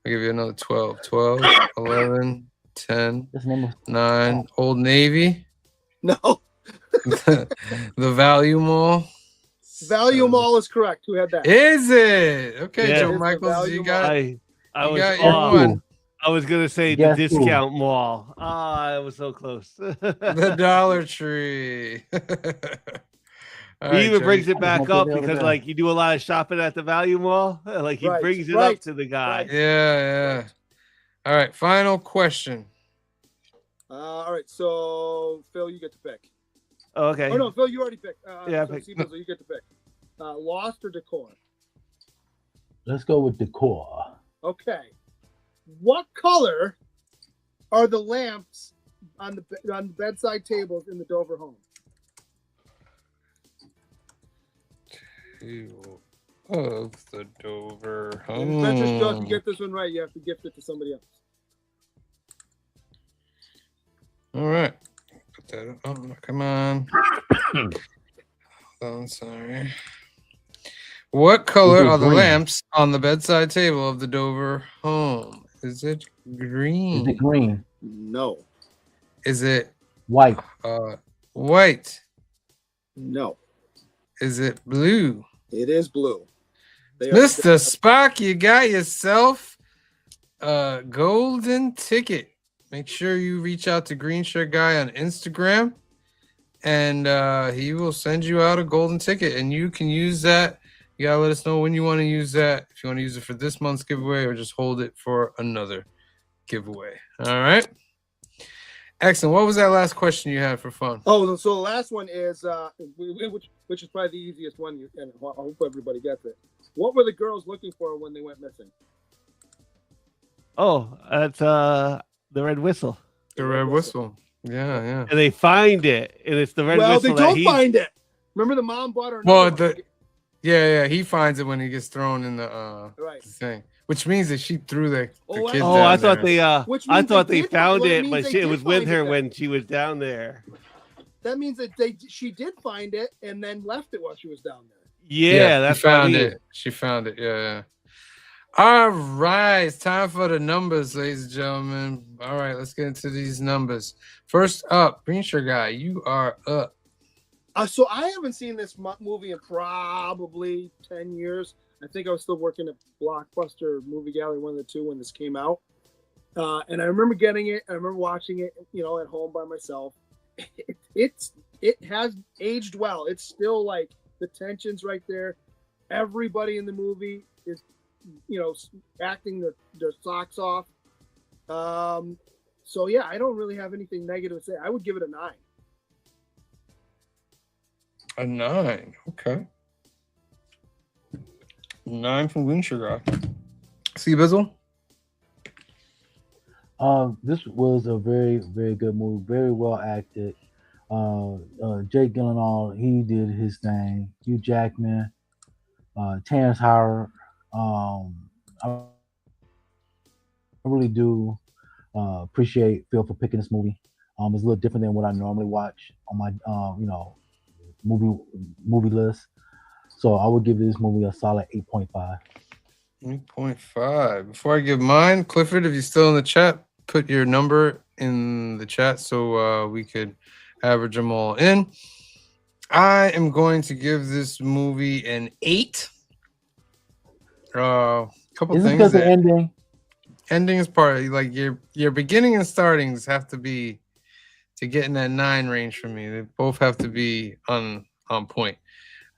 I'll give you another 12. 12, 11, 10, This name of 9. Old Navy. No. The Value Mall. Value Mall is correct. Who had that? Is it? Okay, Yeah. Joe It is the Michaels, Value you Mall. got I you was got your off. one. I was gonna say Guess the who? discount mall. Ah, it was so close. The Dollar Tree. All He right, even Joe, brings you- it back Something up the other because, day. like, you do a lot of shopping at the Value Mall. Like, he Right, brings it right, up to the guy. right. Yeah. All right, final question. All right. So Phil, you get to pick. Oh, okay. Oh no, Phil, you already picked. Yeah, I so picked. Seabuzzle, you get to pick. Lost or decor? let's go with decor. Okay. What color are the lamps on the bedside tables in the Dover home? of the Dover And Adventurous Joe, if you Home. get this one right, you have to gift it to somebody else. All right. Put that. Oh, come on. Oh, sorry. What color are the green? lamps on the bedside table of the Dover home? Is it green? Is it green? No. Is it White? white? No. Is it blue? It is blue. They are Mr. Spock, you got yourself a golden ticket. Make sure you reach out to Green Shirt Guy on Instagram, and he will send you out a golden ticket, and you can use that. You gotta let us know when you want to use that. If you want to use it for this month's giveaway, or just hold it for another giveaway. All right. Excellent. What was that last question you had for fun? Oh, so the last one is, which is probably the easiest one, and I hope everybody gets it. What were the girls looking for when they went missing? Oh, that's the red whistle. The red whistle. Yeah, yeah. And they find it, and it's the red Well, whistle. they don't find it. Remember, the mom bought her. Well, another one. yeah, he finds it when he gets thrown in the Right. thing, which means that she threw the kids Oh, down I thought there. they Which I means thought they they did found find- well, it it, means but they it did was with find it her then. when she was down there. That means that she did find it and then left it while she was down there. Yeah, that's she found what I mean. it. She found it. Yeah. All right, it's time for the numbers, ladies and gentlemen. All right, let's get into these numbers. First up, Green Shirt Guy, you are up. So I haven't seen this movie in probably 10 years. I think I was still working at Blockbuster Movie Gallery, one of the two, when this came out. And I remember getting it. I remember watching it, at home by myself. It has aged well. It's still like the tension's right there. Everybody in the movie is, acting their socks off. So yeah, I don't really have anything negative to say. I would give it a 9. A 9. Okay. 9 from Green Shirt Guy. See, Bizzle? This was a very, very good movie. Very well acted. Jake Gyllenhaal, he did his thing. Hugh Jackman, Terrence Howard. I really do appreciate Phil for picking this movie. It's a little different than what I normally watch on my movie list. So I would give this movie a solid 8.5. 8.5. Before I give mine, Clifford, if you're still in the chat, put your number in the chat so we could average them all in. I am going to give this movie an 8. Couple Is it things. because the ending? Ending is part of, like, your beginning and startings have to be to get in that 9 range for me. They both have to be on point.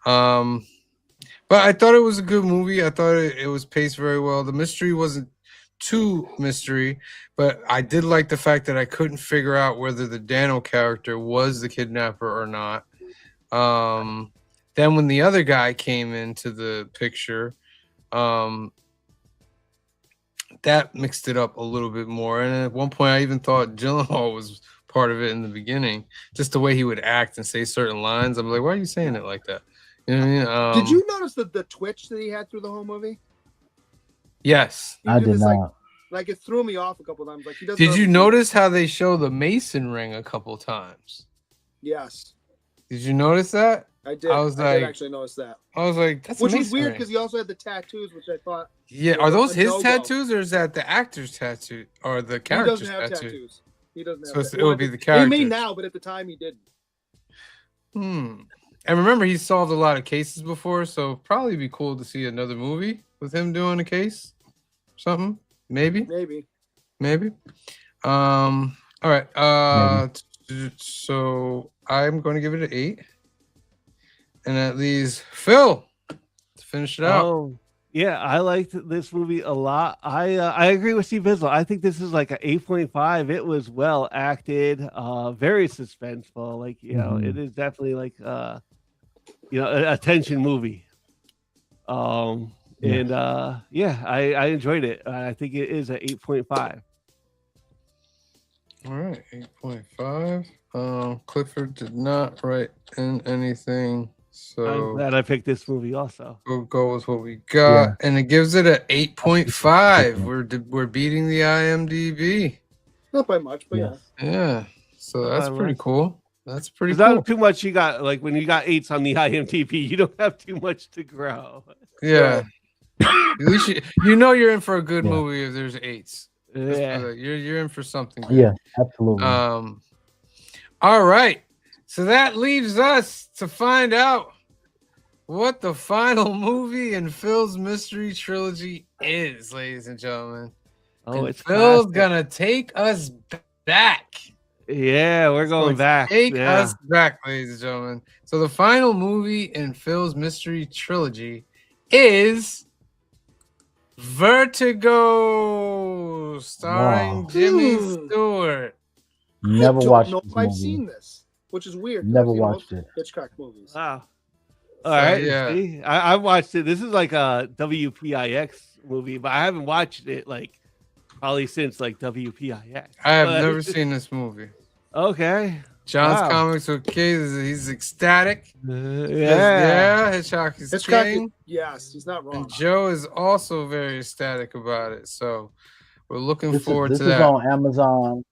But I thought it was a good movie. I thought it was paced very well. The mystery wasn't too mystery, but I did like the fact that I couldn't figure out whether the Dano character was the kidnapper or not. Then when the other guy came into the picture, that mixed it up a little bit more. And at one point, I even thought Gyllenhaal was part of it in the beginning. Just the way he would act and say certain lines. I'm like, why are you saying it like that? You know what I mean? Did you notice the twitch that he had through the whole movie? Yes. He I did this, not. Like it threw me off a couple times. Like he doesn't. Did you notice how they show the Mason ring a couple times? Yes, Did you notice that? I did. I was I like- did actually notice that, I was like, that's which a was Mason weird ring. because he also had the tattoos, which I thought Yeah, were are those a his no-go. tattoos or is that the actor's tattoo or the He character's doesn't have tattoo? tattoos. He doesn't have. So it's- that. it would be the He character. may now, but at the time he didn't. And remember, he solved a lot of cases before, so probably be cool to see another movie with him doing a case. Something, maybe. Maybe. All right. So I'm going to give it an 8, and that leaves Phil to finish it out. Oh, yeah, I liked this movie a lot. I agree with Steve Bizzle. I think this is like an 8.5. It was well acted, very suspenseful. Like, it is definitely like a tension movie. I enjoyed it. I think it is an 8.5. All right, 8.5. Clifford did not write in anything So I'm glad I picked this movie also. we'll go with what we got, and it gives it a 8.5. We're beating the IMDb. Not by much, but Yes. Yeah, so that's by pretty much. cool. That's pretty It's cool. not too much. You got like when you got 8s on the IMDb, you don't have too much to grow. Yeah. At least you're in for a good Yeah. movie if there's 8s. Just Yeah. for that. You're in for something good. Yeah, absolutely. All right. So that leaves us to find out what the final movie in Phil's mystery trilogy is, ladies and gentlemen. Oh, And it's Phil's classic. gonna take us back. Yeah, we're going back. Take Yeah. us back, ladies and gentlemen. So the final movie in Phil's mystery trilogy is Vertigo, starring Wow. Jimmy Stewart. Never I don't watched know this if I've movie. seen this, which is weird. 'cause Never I've seen most watched it. Hitchcock movies. Wow. So, All right. yeah. See, I watched it. This is like a WPIX movie, but I haven't watched it like probably since like WPIX. I have But- never seen this movie. Okay. John's Wow. comics with kids. He's ecstatic. Yeah. Hitchcock is Hitchcock, king. yes, he's not wrong. And Joe is also very ecstatic about it. So we're looking This forward is to that. on Amazon.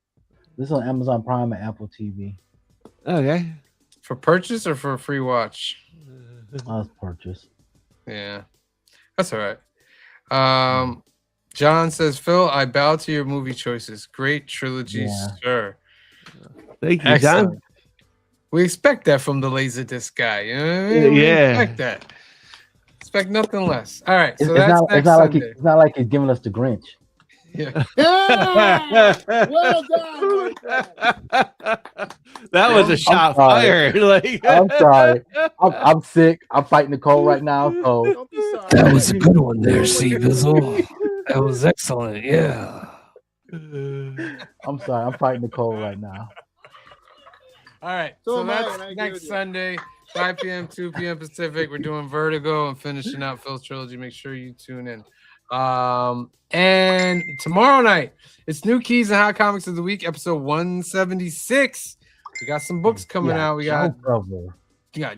This is on Amazon Prime and Apple TV. Okay. For purchase or for a free watch? I was purchased. Yeah, that's all right. John says, Phil, I bow to your movie choices. Great trilogy, Yeah. sir. Thank you, Excellent. John. We expect that from the Laserdisc guy. You know what I mean? We Yeah. expect that. Expect nothing less. All right, It's, so it's that's not. next It's not like Sunday. it's not like he's giving us the Grinch. Yeah. Yeah! Well done. That was a shot sorry. fired. Like, I'm sorry. I'm sick. I'm fighting the cold right now. So Don't be sorry. That was a good one there, C Bizzle. That was excellent. Yeah. I'm sorry. I'm fighting the cold right now. All right, So so am I, that's and I agree next with you. Sunday, 5 p.m., 2 p.m. Pacific. We're doing Vertigo and finishing out Phil's trilogy. Make sure you tune in. And tomorrow night, it's New Keys and Hot Comics of the Week, episode 176. We got some books coming out. We got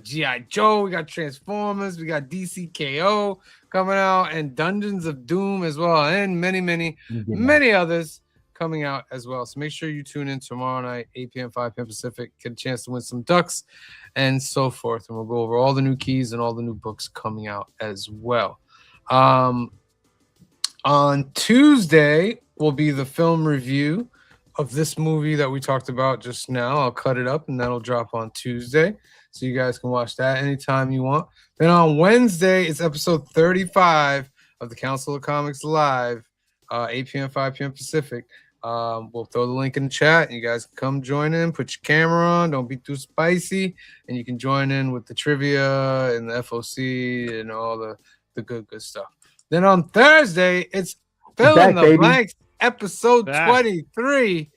G.I. Joe, we got Transformers, we got DCKO coming out, and Dungeons of Doom as well, and many others coming out as well. So make sure you tune in tomorrow night, 8 p.m., 5 p.m. Pacific. Get a chance to win some ducks and so forth. And we'll go over all the new keys and all the new books coming out as well. On Tuesday will be the film review of this movie that we talked about just now. I'll cut it up and that'll drop on Tuesday. So you guys can watch that anytime you want. Then on Wednesday, it's episode 35 of the Council of Comics Live, 8 p.m., 5 p.m. Pacific. We'll throw the link in the chat. And you guys can come join in, put your camera on, don't be too spicy, and you can join in with the trivia and the FOC and all the good stuff. Then on Thursday, it's Fill in the Blanks, episode 23,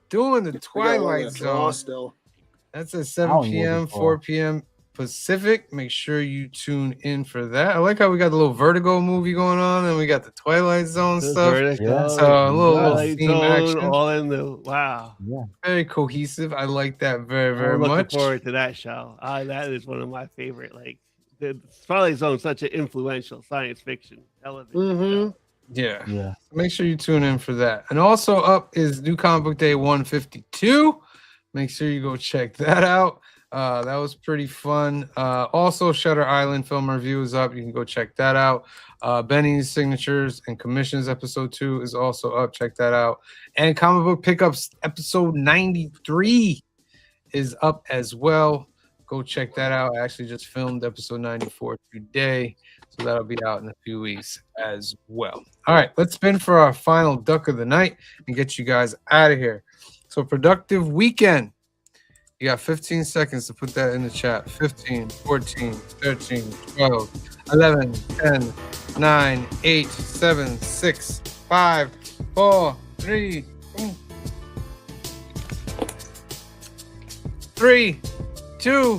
doing the Twilight Zone. Still. That's at 7 p.m., 4 p.m. Pacific. Make sure you tune in for that. I like how we got the little Vertigo movie going on, and we got the Twilight Zone stuff. Vertigo, So a little Twilight theme Zone, action. all in the wow. Yeah. Very cohesive. I like that very I'm much. looking forward to that show. That is one of my favorite. Like the Twilight Zone, such an influential science fiction television. Mm-hmm. Yeah. Make sure you tune in for that. And also up is New Comic Book Day 152. Make sure you go check that out. That was pretty fun. Also, Shutter Island film review is up. You can go check that out. Benny's Signatures and Commissions episode 2 is also up. Check that out. And Comic Book Pickups episode 93 is up as well. Go check that out. I actually just filmed episode 94 today, so that'll be out in a few weeks as well. All right, let's spin for our final duck of the night and get you guys out of here. So, productive weekend. You got 15 seconds to put that in the chat. 15, 14, 13, 12, 11, 10, 9, 8, 7, 6, 5, 4, 3, 3, 2,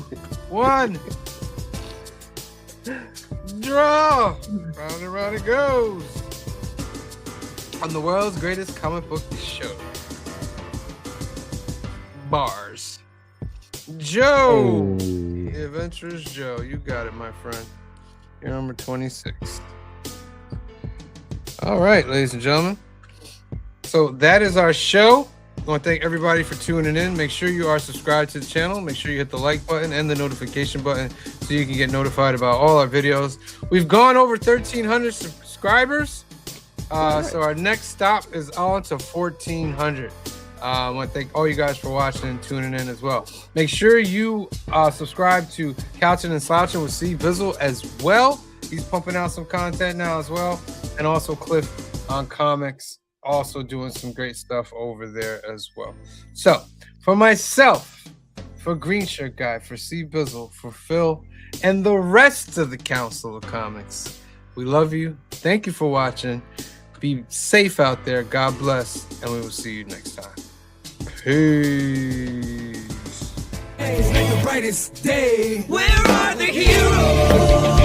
1. Draw. Round and round it goes. On the world's greatest comic book show. Bars. Joe. The Adventurous Joe. You got it, my friend. You're number 26. All right, ladies and gentlemen. So that is our show. I want to thank everybody for tuning in. Make sure you are subscribed to the channel. Make sure you hit the like button and the notification button so you can get notified about all our videos. We've gone over 1,300 subscribers. So our next stop is on to 1,400. I want to thank all you guys for watching and tuning in as well. Make sure you subscribe to Couching and Slouching with C Bizzle as well. He's pumping out some content now as well. And also Cliff on Comics, also doing some great stuff over there as well. So for myself, for Green Shirt Guy, for C Bizzle, for Phil, and the rest of the Council of Comics, we love you. Thank you for watching. Be safe out there. God bless. And we will see you next time. Peace. The brightest day. Where are the heroes?